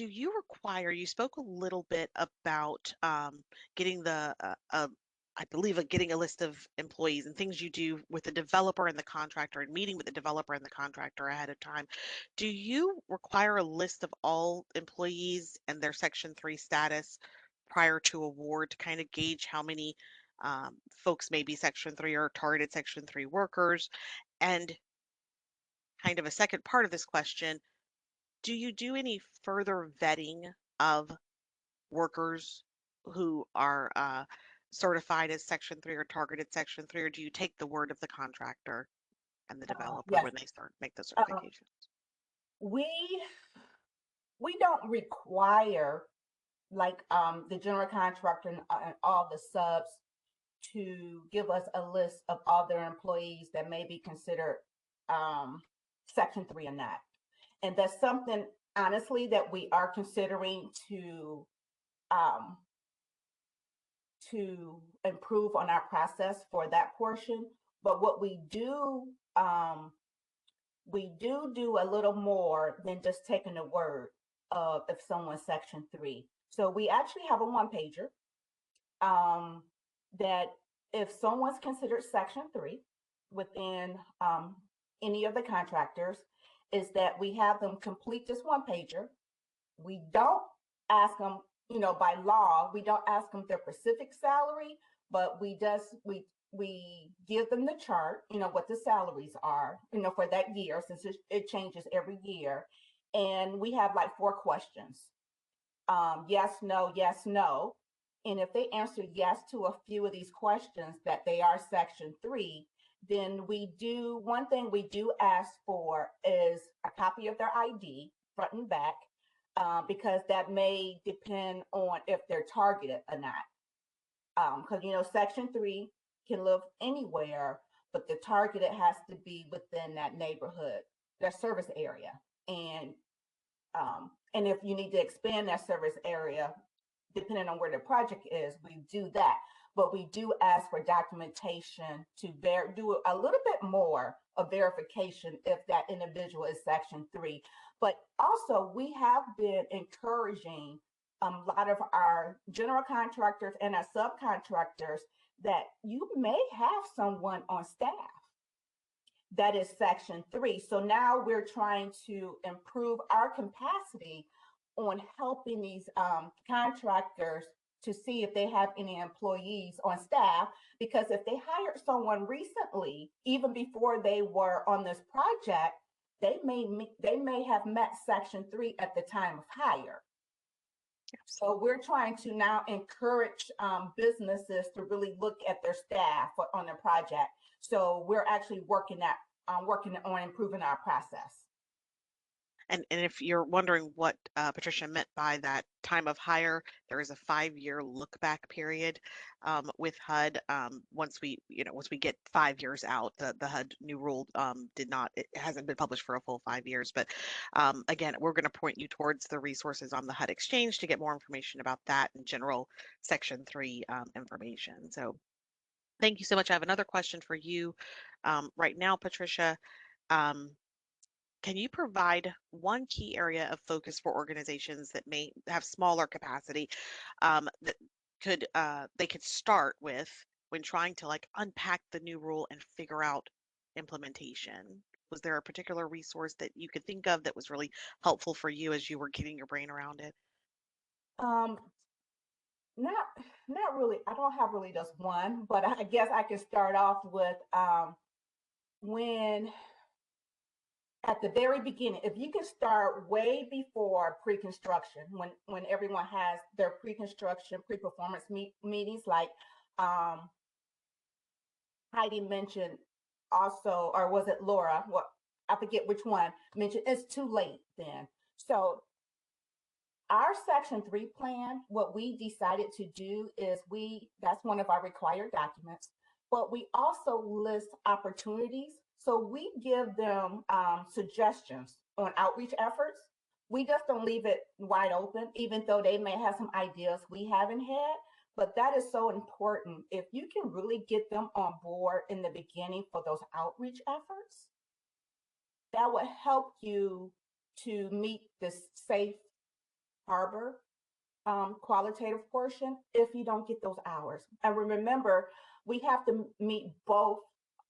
you require, you spoke a little bit about getting the, I believe, getting a list of employees and things you do with the developer and the contractor and meeting with the developer and the contractor ahead of time. Do you require a list of all employees and their Section 3 status prior to award to kind of gauge how many folks may be Section 3 or targeted Section 3 workers? And kind of a second part of this question, do you do any further vetting of workers who are certified as Section 3 or targeted Section 3, or do you take the word of the contractor and the developer Yes. when they make the Uh, certifications? we don't require like the general contractor and all the subs to give us a list of all their employees that may be considered Section 3 or not. And that's something, honestly, that we are considering um, to improve on our process for that portion. But what we do a little more than just taking the word of if someone's Section 3. So we actually have a one-pager that if someone's considered Section 3 within any of the contractors, is that we have them complete this one-pager. We don't ask them, by law, we don't ask them their specific salary, but we give them the chart, what the salaries are, for that year, since it changes every year. And we have like 4 questions. Yes, no, yes, no. And if they answer yes to a few of these questions that they are Section 3, then one thing we do ask for is a copy of their ID, front and back, because that may depend on if they're targeted or not. Because, Section 3 can live anywhere, but the targeted has to be within that neighborhood, that service area. And if you need to expand that service area, depending on where the project is, we do that. But we do ask for documentation to do a little bit more of verification if that individual is Section 3. But also, we have been encouraging a lot of our general contractors and our subcontractors that you may have someone on staff that is Section 3. So now we're trying to improve our capacity on helping these contractors to see if they have any employees on staff, because if they hired someone recently, even before they were on this project, they may have met Section 3 at the time of hire. So we're trying to now encourage businesses to really look at their staff on their project. So we're actually working on improving our process. And if you're wondering what Patricia meant by that time of hire, there is a 5-year look back period with HUD. Once we get 5 years out, the HUD new rule it hasn't been published for a full 5 years. But again, we're going to point you towards the resources on the HUD Exchange to get more information about that and general Section 3 information. So thank you so much. I have another question for you right now, Patricia. Can you provide one key area of focus for organizations that may have smaller capacity that they could start with when trying to unpack the new rule and figure out implementation? Was there a particular resource that you could think of that was really helpful for you as you were getting your brain around it? Um, not really. I don't have really just one, but I guess I can start off with when at the very beginning, if you can start way before pre-construction, when everyone has their pre-construction, pre-performance meetings, like Heidi mentioned also, or was it Laura? Well, I forget which one mentioned it's too late then. So our Section 3 plan, what we decided to do is that's one of our required documents, but we also list opportunities. So we give them suggestions on outreach efforts. We just don't leave it wide open, even though they may have some ideas we haven't had. But that is so important. If you can really get them on board in the beginning for those outreach efforts, that would help you to meet this safe harbor qualitative portion if you don't get those hours. And remember, we have to meet both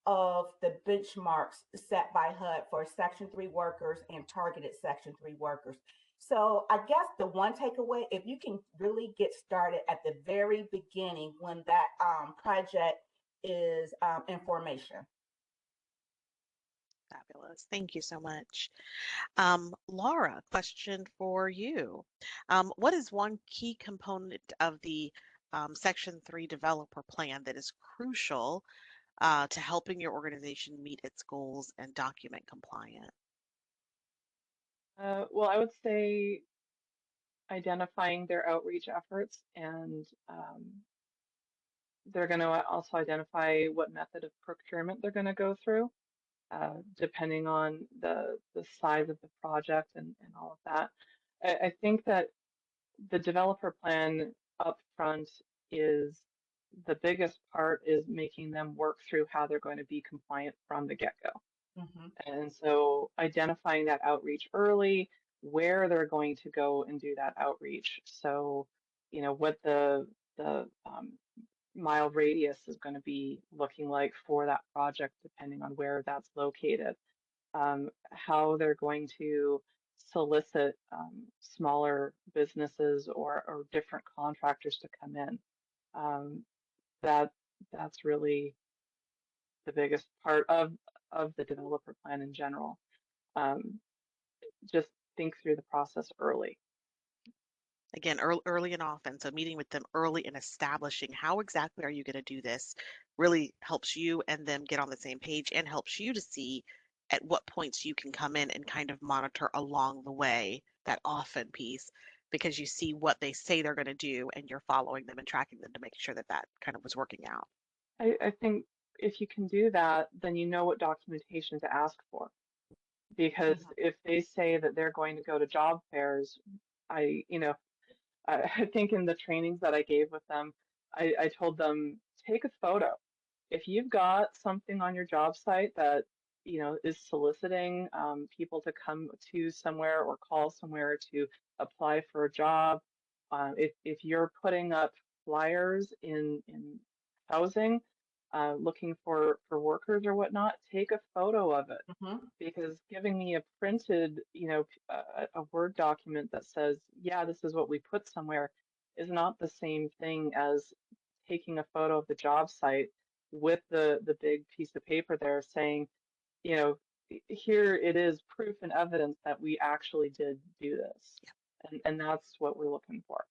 of the benchmarks set by HUD for Section 3 workers and targeted Section 3 workers. So I guess the one takeaway, if you can really get started at the very beginning when that project is in formation. Fabulous. Thank you so much. Laura, question for you. What is one key component of the Section 3 developer plan that is crucial to helping your organization meet its goals and document compliant? Well, I would say identifying their outreach efforts, and they're going to also identify what method of procurement they're going to go through, depending on the size of the project and all of that. I think that the developer plan up front is the biggest part is making them work through how they're going to be compliant from the get-go. And so identifying that outreach early, where they're going to go and do that outreach. So, what the mile radius is going to be looking like for that project, depending on where that's located. How they're going to solicit smaller businesses or different contractors to come in. That's really the biggest part of the developer plan in general. Just think through the process early. Again, early and often. So meeting with them early and establishing how exactly are you going to do this really helps you and them get on the same page and helps you to see at what points you can come in and kind of monitor along the way, that often piece, because you see what they say they're going to do and you're following them and tracking them to make sure that that kind of was working out. I think if you can do that, then you know what documentation to ask for. Because if they say that they're going to go to job fairs, I think in the trainings that I gave with them, I told them, take a photo. If you've got something on your job site that, is soliciting people to come to somewhere or call somewhere to apply for a job, if you're putting up flyers in housing, looking for workers or whatnot, take a photo of it. Because giving me a printed, a Word document that says, yeah, this is what we put somewhere is not the same thing as taking a photo of the job site with the big piece of paper there saying, here it is proof and evidence that we actually did do this. And that's what we're looking for.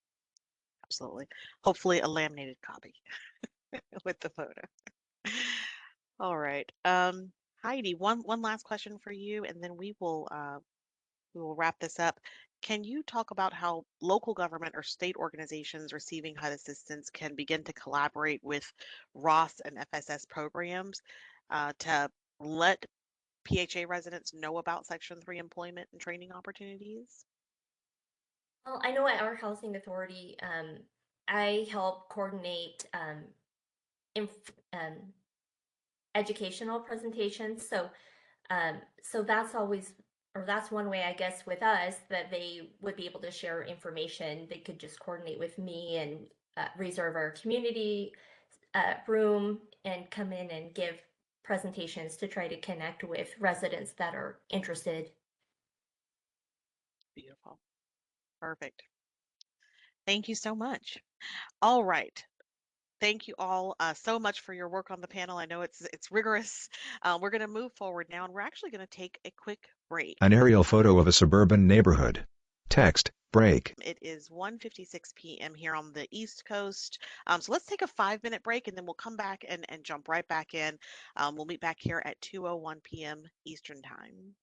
Absolutely. Hopefully a laminated copy with the photo. All right. Heidi, one last question for you, and then we will wrap this up. Can you talk about how local government or state organizations receiving HUD assistance can begin to collaborate with ROS and FSS programs to let PHA residents know about Section 3 employment and training opportunities? Well, I know at our housing authority, I help coordinate inf- educational presentations. So that's always, or that's one way, I guess, with us that they would be able to share information. They could just coordinate with me and reserve our community room and come in and give presentations to try to connect with residents that are interested. Beautiful. Perfect. Thank you so much. All right. Thank you all so much for your work on the panel. I know it's rigorous. We're going to move forward now, and we're actually going to take a quick break. An aerial photo of a suburban neighborhood. Text, break. It is 1:56 p.m. here on the East Coast. So let's take a 5-minute break, and then we'll come back and jump right back in. We'll meet back here at 2:01 p.m. Eastern Time.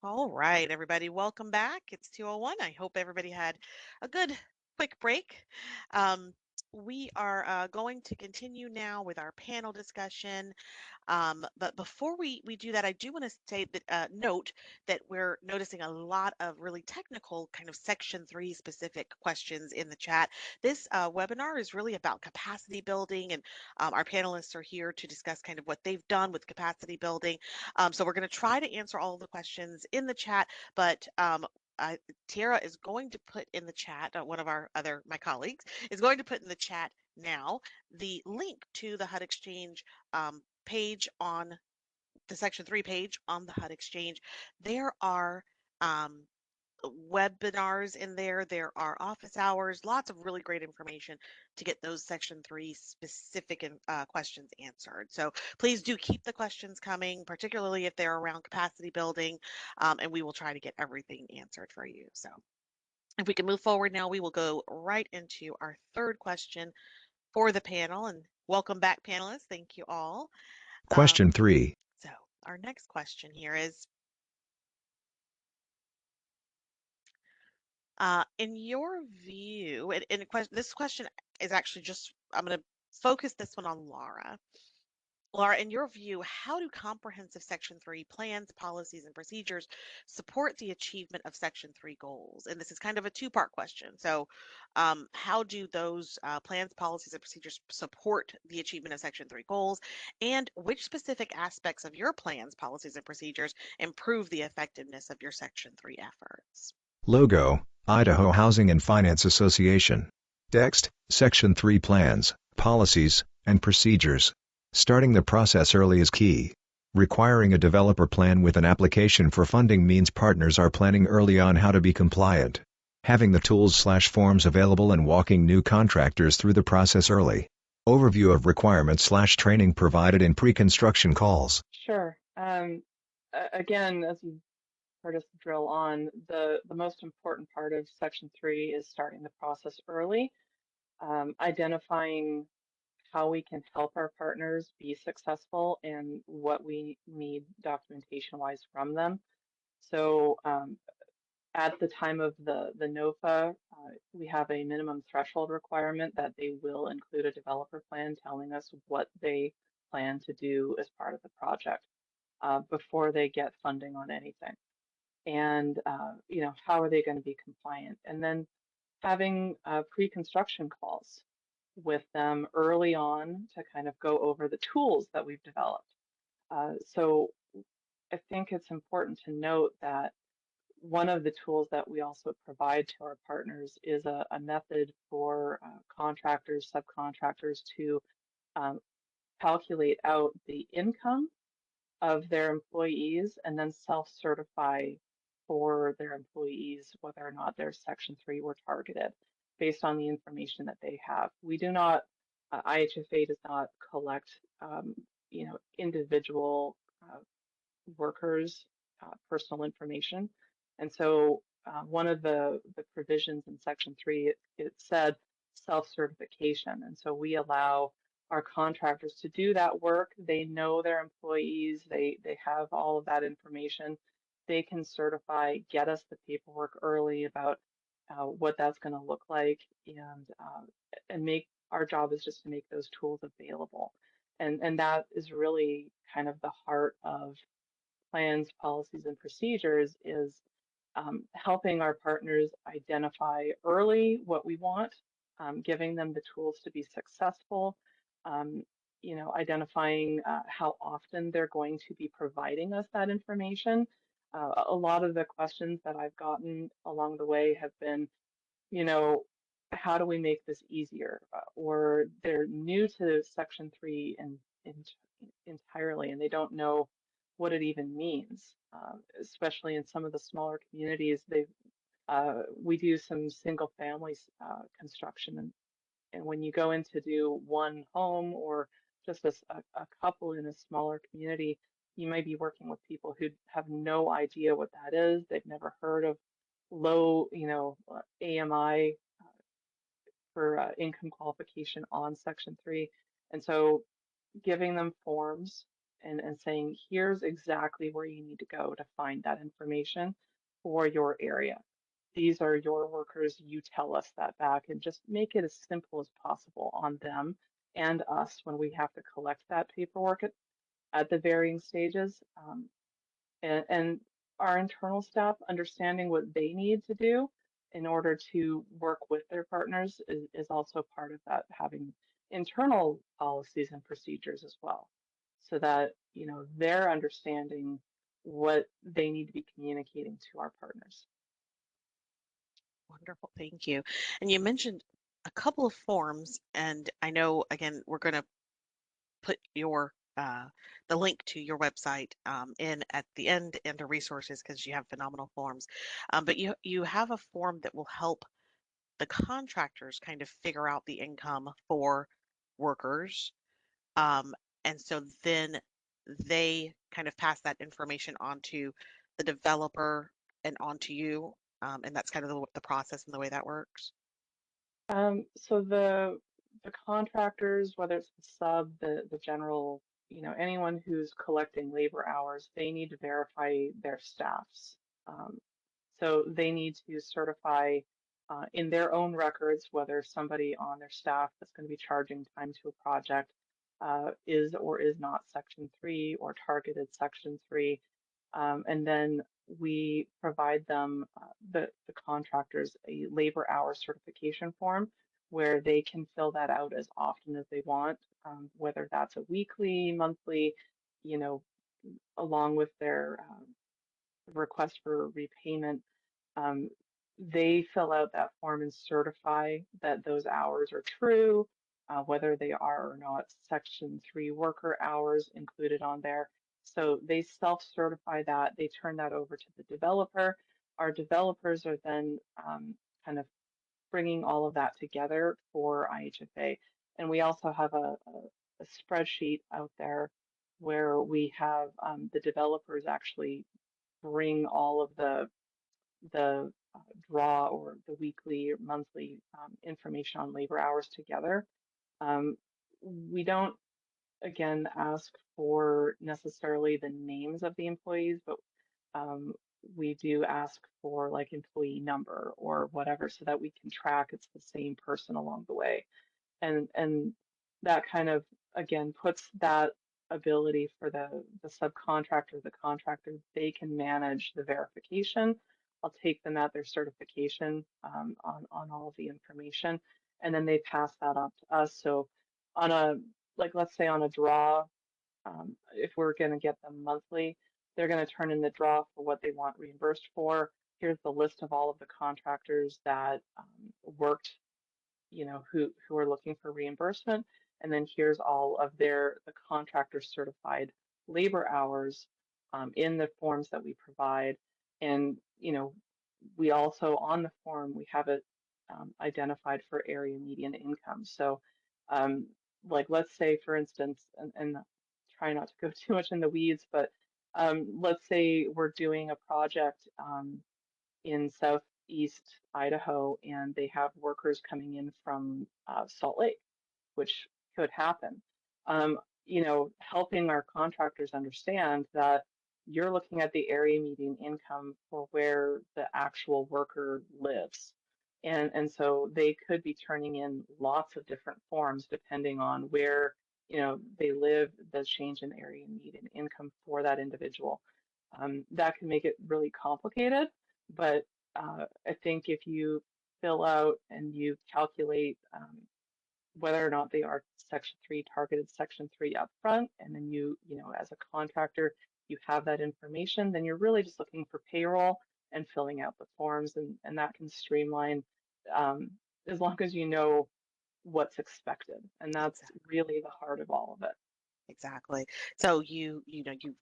All right, everybody, welcome back. It's 2:01. I hope everybody had a good quick break. Um, we are going to continue now with our panel discussion. But before we do that, I do want to say that note that we're noticing a lot of really technical kind of Section 3 specific questions in the chat. This webinar is really about capacity building, and our panelists are here to discuss kind of what they've done with capacity building. So we're going to try to answer all of the questions in the chat, but Tiara is going to put in the chat, one of my colleagues is going to put in the chat now the link to the HUD Exchange page on the Section 3 page on the HUD Exchange. There are um, webinars in there. There are office hours, lots of really great information to get those Section 3 specific questions answered. So please do keep the questions coming, particularly if they're around capacity building, and we will try to get everything answered for you. So if we can move forward now, we will go right into our third question for the panel. And welcome back, panelists. Thank you all. Question 3. So our next question here is, in your view, this question is actually just, I'm going to focus this one on Laura. Laura, in your view, how do comprehensive Section 3 plans, policies, and procedures support the achievement of Section 3 goals? And this is kind of a two-part question. So how do those plans, policies, and procedures support the achievement of Section 3 goals? And which specific aspects of your plans, policies, and procedures improve the effectiveness of your Section 3 efforts? Logo, Idaho Housing and Finance Association. Text, Section 3 plans, policies, and procedures. Starting the process early is key. Requiring a developer plan with an application for funding means partners are planning early on how to be compliant. Having the tools/forms available and walking new contractors through the process early. Overview of requirements/training provided in pre-construction calls. Sure. Again, as you heard us drill on, the most important part of Section 3 is starting the process early, identifying how we can help our partners be successful and what we need documentation-wise from them. So at the time of the NOFA, we have a minimum threshold requirement that they will include a developer plan telling us what they plan to do as part of the project before they get funding on anything. And how are they going to be compliant? And then having pre-construction calls with them early on to kind of go over the tools that we've developed. So I think it's important to note that one of the tools that we also provide to our partners is a method for contractors, subcontractors to um, calculate out the income of their employees and then self-certify for their employees whether or not their Section 3 were targeted based on the information that they have. We do not, IHFA does not collect, individual workers' personal information. And so one of the provisions in Section 3, it said self-certification. And so we allow our contractors to do that work. They know their employees, they have all of that information. They can certify, get us the paperwork early about what that's going to look like, and make our job is just to make those tools available. And that is really kind of the heart of plans, policies, and procedures is helping our partners identify early what we want, giving them the tools to be successful, identifying how often they're going to be providing us that information. A lot of the questions that I've gotten along the way have been, you know, how do we make this easier? Or they're new to Section 3 entirely, and they don't know what it even means, especially in some of the smaller communities. We do some single family construction, and when you go in to do one home or just a couple in a smaller community, you may be working with people who have no idea what that is. They've never heard of low, AMI for income qualification on Section 3. And so giving them forms and saying, here's exactly where you need to go to find that information for your area. These are your workers, you tell us that back, and just make it as simple as possible on them and us when we have to collect that paperwork at the varying stages. And our internal staff understanding what they need to do in order to work with their partners is also part of that, having internal policies and procedures as well, so that they're understanding what they need to be communicating to our partners. Wonderful, thank you. And you mentioned a couple of forms, and I know again we're going to put your the link to your website in at the end under resources because you have phenomenal forms. But you have a form that will help the contractors kind of figure out the income for workers. Um, and so then they kind of pass that information on to the developer and on to you. And that's kind of the process and the way that works. So the contractors, whether it's the sub, the general, anyone who's collecting labor hours, they need to verify their staffs. Um, so they need to certify in their own records whether somebody on their staff that's going to be charging time to a project is or is not Section 3 or targeted Section 3. And then we provide them, the contractors, a labor hour certification form where they can fill that out as often as they want, whether that's a weekly, monthly, you know, along with their request for repayment. um, they fill out that form and certify that those hours are true, whether they are or not Section 3 worker hours included on there. So they self-certify that, they turn that over to the developer. Our developers are then kind of bringing all of that together for IHFA. And we also have a spreadsheet out there where we have the developers actually bring all of the draw or the weekly or monthly information on labor hours together. We don't, again, ask for necessarily the names of the employees, but um, we do ask for like employee number or whatever so that we can track it's the same person along the way. And that kind of, again, puts that ability for the subcontractor, the contractor, they can manage the verification. I'll take them at their certification on all of the information, and then they pass that on to us. So on a, like, let's say on a draw, if we're going to get them monthly, they're going to turn in the draw for what they want reimbursed for. Here's the list of all of the contractors that worked, who are looking for reimbursement. And then here's all of the contractor certified labor hours in the forms that we provide. And, we also on the form, we have it identified for area median income. So like, let's say, for instance, and try not to go too much in the weeds, but let's say we're doing a project in southeast Idaho, and they have workers coming in from Salt Lake, which could happen. Helping our contractors understand that you're looking at the area median income for where the actual worker lives. And so they could be turning in lots of different forms depending on where, they live, the change in area median income for that individual. That can make it really complicated, but I think if you fill out and you calculate whether or not they are Section 3 targeted Section 3 upfront, and then as a contractor, you have that information, then you're really just looking for payroll and filling out the forms, and that can streamline as long as you know what's expected. And that's really the heart of all of it. Exactly. So you've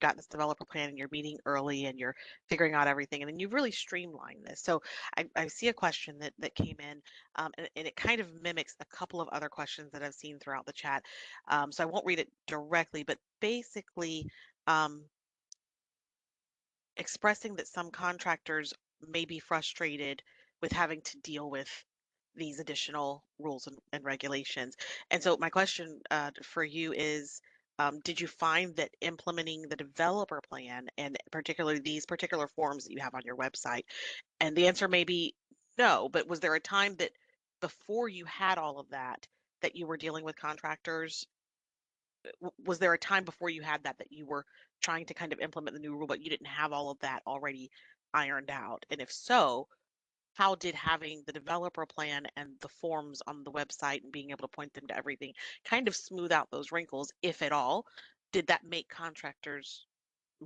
got this developer plan and you're meeting early and you're figuring out everything and then you've really streamlined this. So I see a question that came in and it kind of mimics a couple of other questions that I've seen throughout the chat. So I won't read it directly, but basically um, expressing that some contractors may be frustrated with having to deal with these additional rules and regulations. And so my question for you is, did you find that implementing the developer plan, and particularly these particular forms that you have on your website, and the answer may be no, but was there a time that before you had all of that, that you were dealing with contractors? Was there a time before you had that you were trying to kind of implement the new rule, but you didn't have all of that already ironed out? And if so, how did having the developer plan and the forms on the website and being able to point them to everything kind of smooth out those wrinkles, if at all? Did that make contractors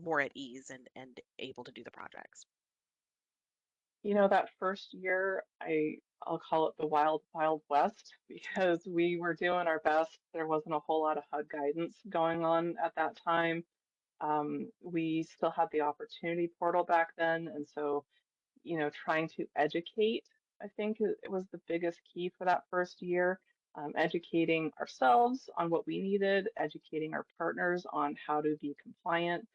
more at ease and able to do the projects? That first year, I'll call it the wild, wild west because we were doing our best. There wasn't a whole lot of HUD guidance going on at that time. We still had the opportunity portal back then, and so trying to educate, I think it was the biggest key for that first year. Educating ourselves on what we needed, educating our partners on how to be compliant,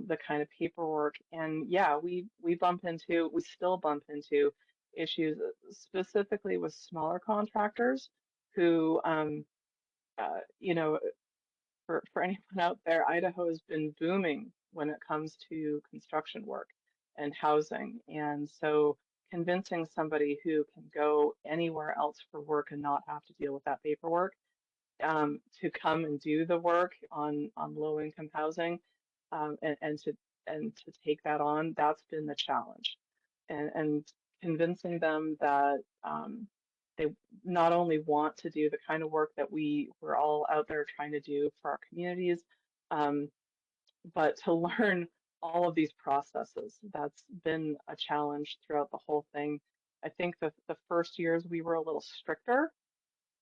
the kind of paperwork. And yeah, we still bump into issues specifically with smaller contractors who, you know, for anyone out there, Idaho has been booming when it comes to construction work and housing. And so convincing somebody who can go anywhere else for work and not have to deal with that paperwork to come and do the work on low income housing and to take that on, that's been the challenge. And convincing them that they not only want to do the kind of work that we're all out there trying to do for our communities, um, but to learn all of these processes. That's been a challenge throughout the whole thing. I think the first years we were a little stricter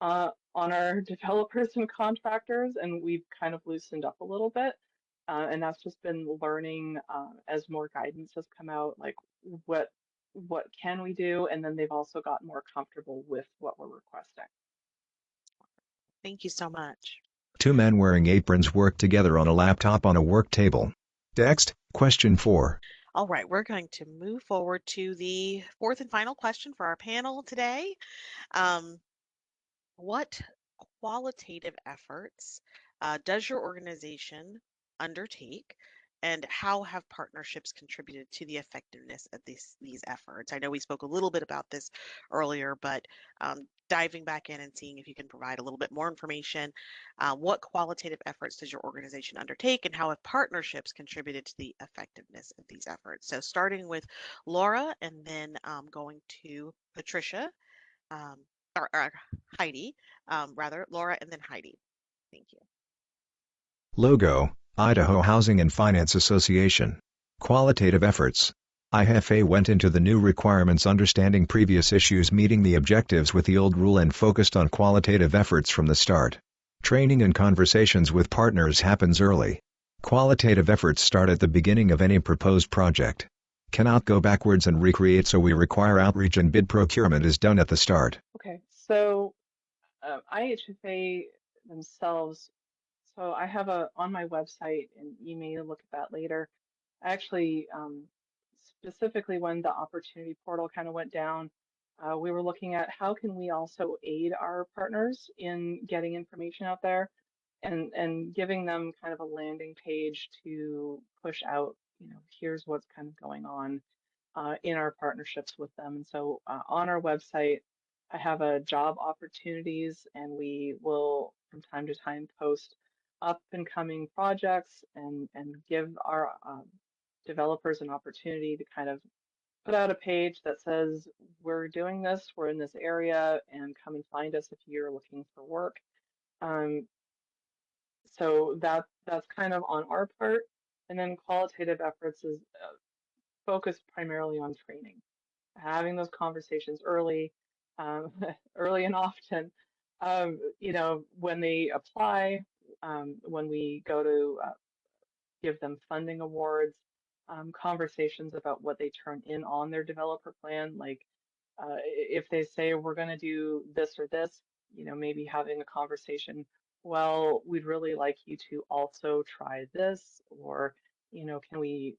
on our developers and contractors, and we've kind of loosened up a little bit. And that's just been learning as more guidance has come out, like what what can we do, and then they've also gotten more comfortable with what we're requesting. Thank you so much. Two men wearing aprons work together on a laptop on a work table. Next, question 4. All right, we're going to move forward to the fourth and final question for our panel today. Um, what qualitative efforts does your organization undertake, and how have partnerships contributed to the effectiveness of these efforts? I know we spoke a little bit about this earlier, but diving back in and seeing if you can provide a little bit more information. What qualitative efforts does your organization undertake, and how have partnerships contributed to the effectiveness of these efforts? So starting with Laura, and then going to Patricia, um, or Heidi, rather, Laura and then Heidi. Thank you. Logo, Idaho Housing and Finance Association. Qualitative efforts. IHFA went into the new requirements understanding previous issues, meeting the objectives with the old rule, and focused on qualitative efforts from the start. Training and conversations with partners happens early. Qualitative efforts start at the beginning of any proposed project. Cannot go backwards and recreate, so we require outreach and bid procurement is done at the start. Okay, so IHFA themselves, so I have on my website, and you may look at that later. Actually, specifically when the opportunity portal kind of went down, we were looking at how can we also aid our partners in getting information out there and giving them kind of a landing page to push out, here's what's kind of going on in our partnerships with them. And so on our website, I have a job opportunities, and we will from time to time post up and coming projects and give our developers an opportunity to kind of put out a page that says, we're doing this, we're in this area, and come and find us if you're looking for work. So that's kind of on our part. And then qualitative efforts is focused primarily on training, having those conversations early, early and often. When they apply, when we go to give them funding awards, conversations about what they turn in on their developer plan. Like if they say we're going to do this or this, maybe having a conversation. Well, we'd really like you to also try this, or can we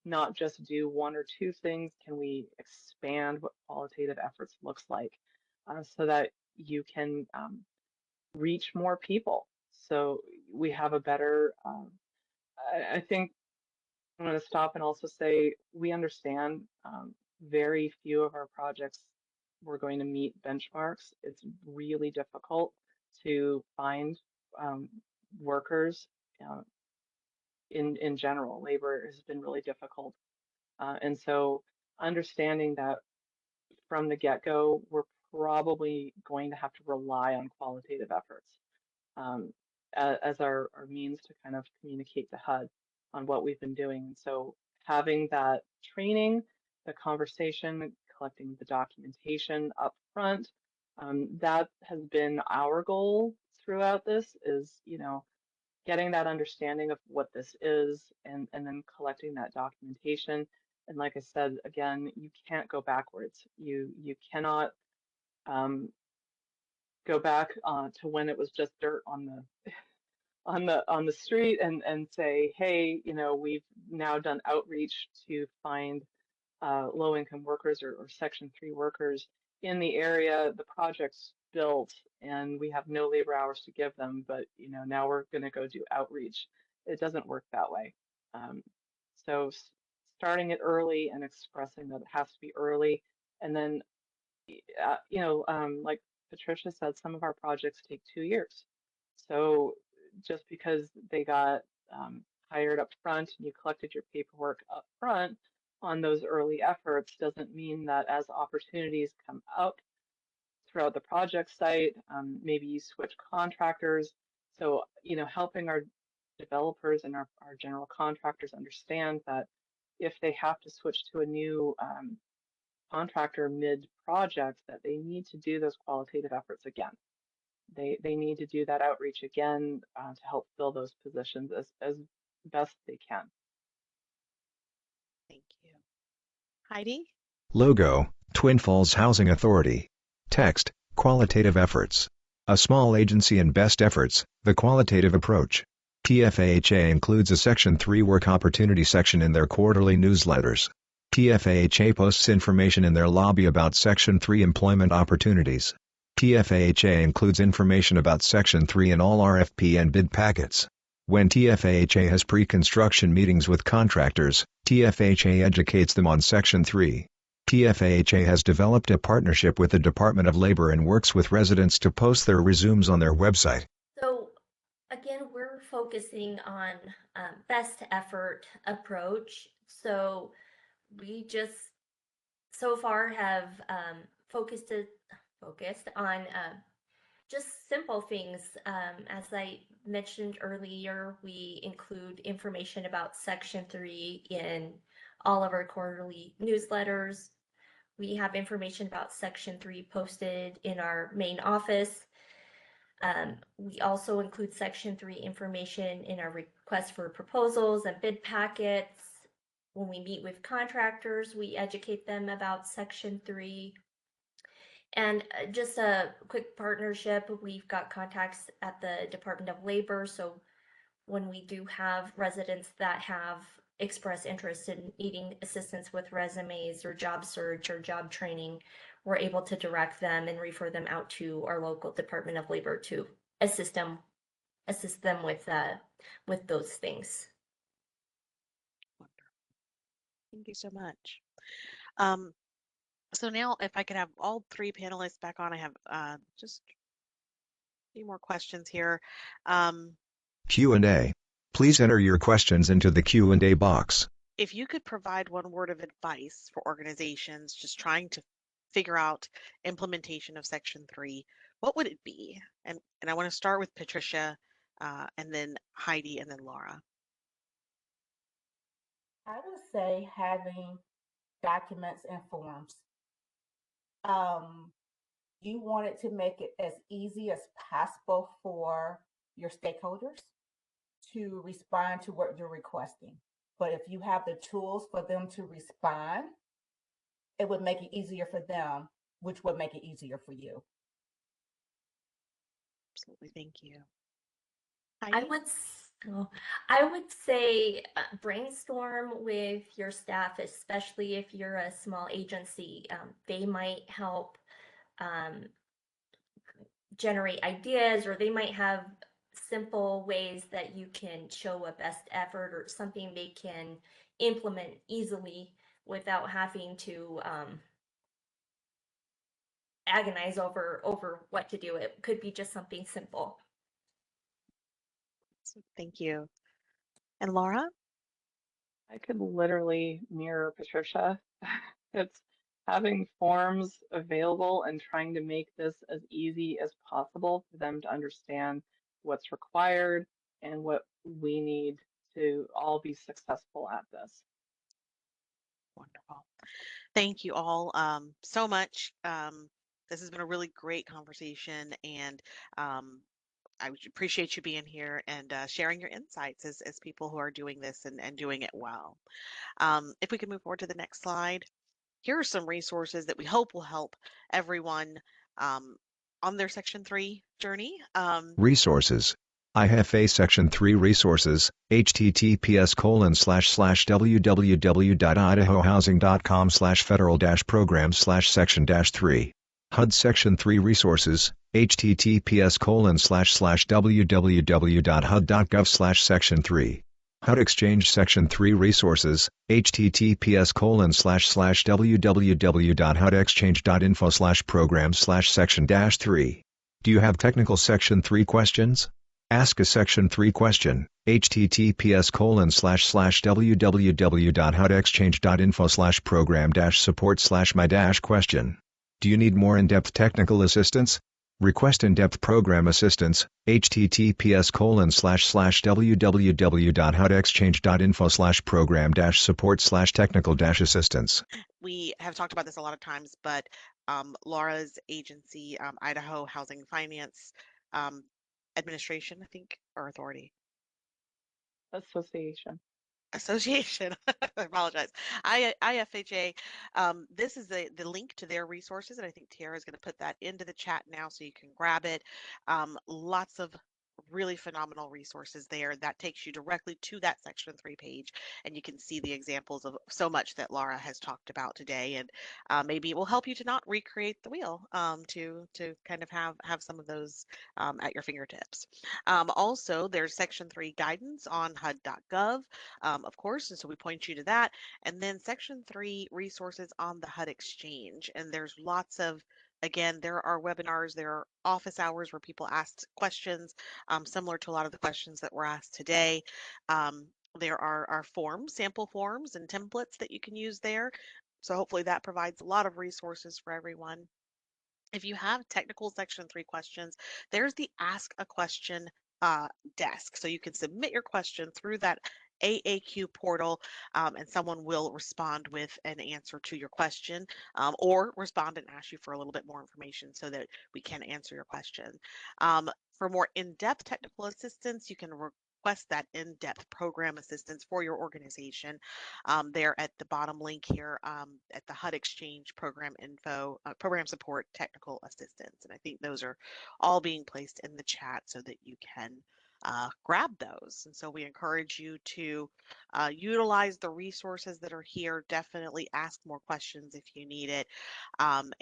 not just do one or two things? Can we expand what qualitative efforts looks like so that you can reach more people? So we have a better, I think I'm going to stop and also say we understand very few of our projects we're going to meet benchmarks. It's really difficult to find um, workers uh, in general. Labor has been really difficult. And so understanding that from the get-go, we're probably going to have to rely on qualitative efforts um, as our means to kind of communicate to HUD on what we've been doing. And so having that training, the conversation, collecting the documentation up front, that has been our goal throughout this is, getting that understanding of what this is and then collecting that documentation. And like I said, again, you can't go backwards. You cannot um, go back to when it was just dirt on the street and say, hey, we've now done outreach to find low-income workers or Section 3 workers in the area. The project's built and we have no labor hours to give them, but now we're going to go do outreach. It doesn't work that way. Um, so starting it early and expressing that it has to be early, and then like Patricia said, some of our projects take 2 years. So just because they got hired up front and you collected your paperwork up front on those early efforts doesn't mean that as opportunities come up throughout the project site, maybe you switch contractors. So, helping our developers and our general contractors understand that if they have to switch to a new contractor mid-project, that they need to do those qualitative efforts again. They need to do that outreach again to help fill those positions as best they can. Thank you. Heidi? Logo, Twin Falls Housing Authority. Text, qualitative efforts. A small agency and best efforts, the qualitative approach. PHA includes a Section 3 work opportunity section in their quarterly newsletters. PHA posts information in their lobby about Section 3 employment opportunities. PHA includes information about Section 3 in all RFP and bid packets. When TFHA has pre-construction meetings with contractors, TFHA educates them on Section 3. TFHA has developed a partnership with the Department of Labor and works with residents to post their resumes on their website. So again, we're focusing on best effort approach. So we just so far have focused on just simple things. As I mentioned earlier, we include information about Section 3 in all of our quarterly newsletters. We have information about Section 3 posted in our main office. We also include Section 3 information in our request for proposals and bid packets. When we meet with contractors, we educate them about Section 3. And just a quick partnership, we've got contacts at the Department of Labor. So when we do have residents that have expressed interest in needing assistance with resumes or job search or job training, we're able to direct them and refer them out to our local Department of Labor to assist them with those things. Thank you so much. So now if I could have all three panelists back on, I have just a few more questions here. Q&A. Please enter your questions into the Q&A box. If you could provide one word of advice for organizations just trying to figure out implementation of Section 3, what would it be? And I want to start with Patricia, and then Heidi, and then Laura. I would say having documents and forms. You wanted to make it as easy as possible for your stakeholders to respond to what you're requesting. But if you have the tools for them to respond, it would make it easier for them, which would make it easier for you. Absolutely, thank you. I would say brainstorm with your staff, especially if you're a small agency. They might help generate ideas, or they might have simple ways that you can show a best effort or something they can implement easily without having to agonize over what to do. It could be just something simple. Thank you. And Laura? I could literally mirror Patricia. It's having forms available and trying to make this as easy as possible for them to understand what's required and what we need to all be successful at this. Wonderful. Thank you all so much. This has been a really great conversation, and I would appreciate you being here and sharing your insights as people who are doing this and doing it well. If we can move forward to the next slide, here are some resources that we hope will help everyone um, on their Section 3 journey. Resources. IFA Section 3 Resources, https://www.idahohousing.com/federal-program/section-3. HUD Section 3 Resources, https://www.hud.gov/section-3. HUD Exchange Section 3 Resources, https://www.hudexchange.info/program/section-3. Do you have technical Section 3 questions? Ask a Section 3 question, https://www.hudexchange.info/program-support/my-question. Do you need more in-depth technical assistance? Request in-depth program assistance, https://www.hudexchange.info/program-support/technical-assistance. We have talked about this a lot of times, but Laura's agency, Idaho Housing Finance um, Administration, I think, or Authority. Association. I apologize. IFHA. This is the link to their resources, and I think Tiara is going to put that into the chat now so you can grab it. Lots of really phenomenal resources there that takes you directly to that Section 3 page, and you can see the examples of so much that Laura has talked about today, and maybe it will help you to not recreate the wheel, to kind of have some of those at your fingertips. Also, there's Section 3 guidance on HUD.gov, of course, and so we point you to that. And then Section 3 resources on the HUD Exchange. And there's lots of, again, there are webinars, there are office hours where people ask questions, similar to a lot of the questions that were asked today. There are forms, sample forms and templates that you can use there. So hopefully that provides a lot of resources for everyone. If you have technical Section 3 questions, there's the Ask a Question desk. So you can submit your question through that AAQ portal, and someone will respond with an answer to your question, or respond and ask you for a little bit more information so that we can answer your question. For more in-depth technical assistance, you can request that in-depth program assistance for your organization. There at the bottom link here, at the HUD Exchange program info, program support, technical assistance. And I think those are all being placed in the chat so that you can grab those. And so we encourage you to utilize the resources that are here. Definitely ask more questions if you need it, and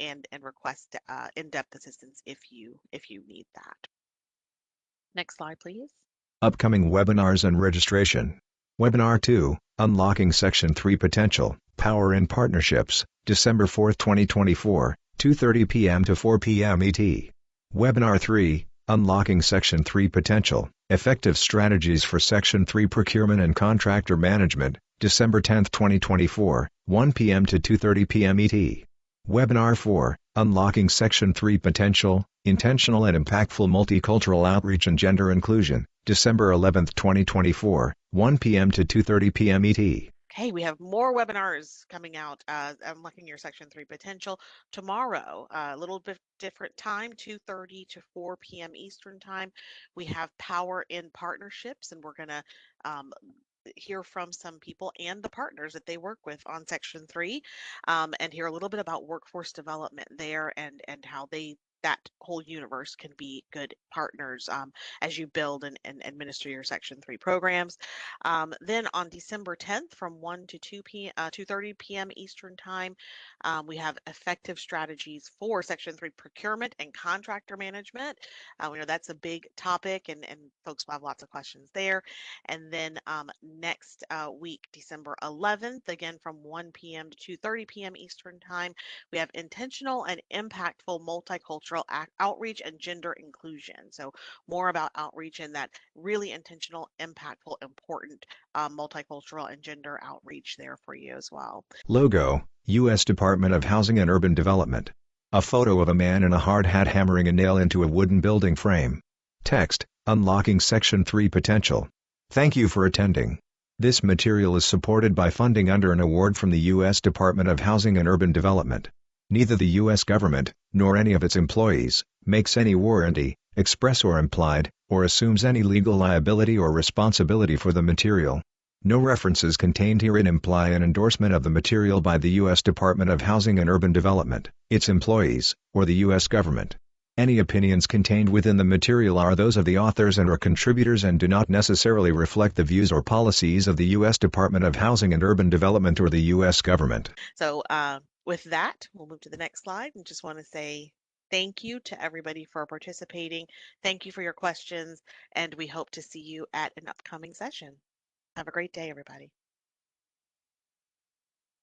request in-depth assistance if you need that. Next slide, please. Upcoming webinars and registration. Webinar 2, Unlocking Section 3 Potential, Power in Partnerships, December 4, 2024, 2:30 p.m. to 4 p.m. ET. Webinar 3, Unlocking Section 3 Potential, Effective Strategies for Section 3 Procurement and Contractor Management, December 10, 2024, 1 p.m. to 2:30 p.m. ET. Webinar 4, Unlocking Section 3 Potential, Intentional and Impactful Multicultural Outreach and Gender Inclusion, December 11, 2024, 1 p.m. to 2:30 p.m. ET. Okay, we have more webinars coming out, Unlocking Your Section 3 Potential tomorrow, a little bit different time, 2:30 to 4 p.m. Eastern Time. We have Power in Partnerships, and we're going to hear from some people and the partners that they work with on Section 3, and hear a little bit about workforce development there and how they that whole universe can be good partners as you build and administer your Section 3 programs. Then on December 10th from 1 to 2:30 p.m. Eastern Time, we have effective strategies for Section 3 procurement and contractor management. We know that's a big topic, and folks will have lots of questions there. And then next week, December 11th, again from 1 p.m. to 2:30 p.m. Eastern Time, we have intentional and impactful multicultural outreach and gender inclusion. So more about outreach and that really intentional, impactful, important multicultural and gender outreach there for you as well. Logo, U.S. Department of Housing and Urban Development. A photo of a man in a hard hat hammering a nail into a wooden building frame. Text, Unlocking Section 3 Potential. Thank you for attending. This material is supported by funding under an award from the U.S. Department of Housing and Urban Development. Neither the U.S. government, nor any of its employees, makes any warranty, express or implied, or assumes any legal liability or responsibility for the material. No references contained herein imply an endorsement of the material by the U.S. Department of Housing and Urban Development, its employees, or the U.S. government. Any opinions contained within the material are those of the authors and/or contributors and do not necessarily reflect the views or policies of the U.S. Department of Housing and Urban Development or the U.S. government. So with that, we'll move to the next slide and just want to say thank you to everybody for participating. Thank you for your questions, and we hope to see you at an upcoming session. Have a great day, everybody.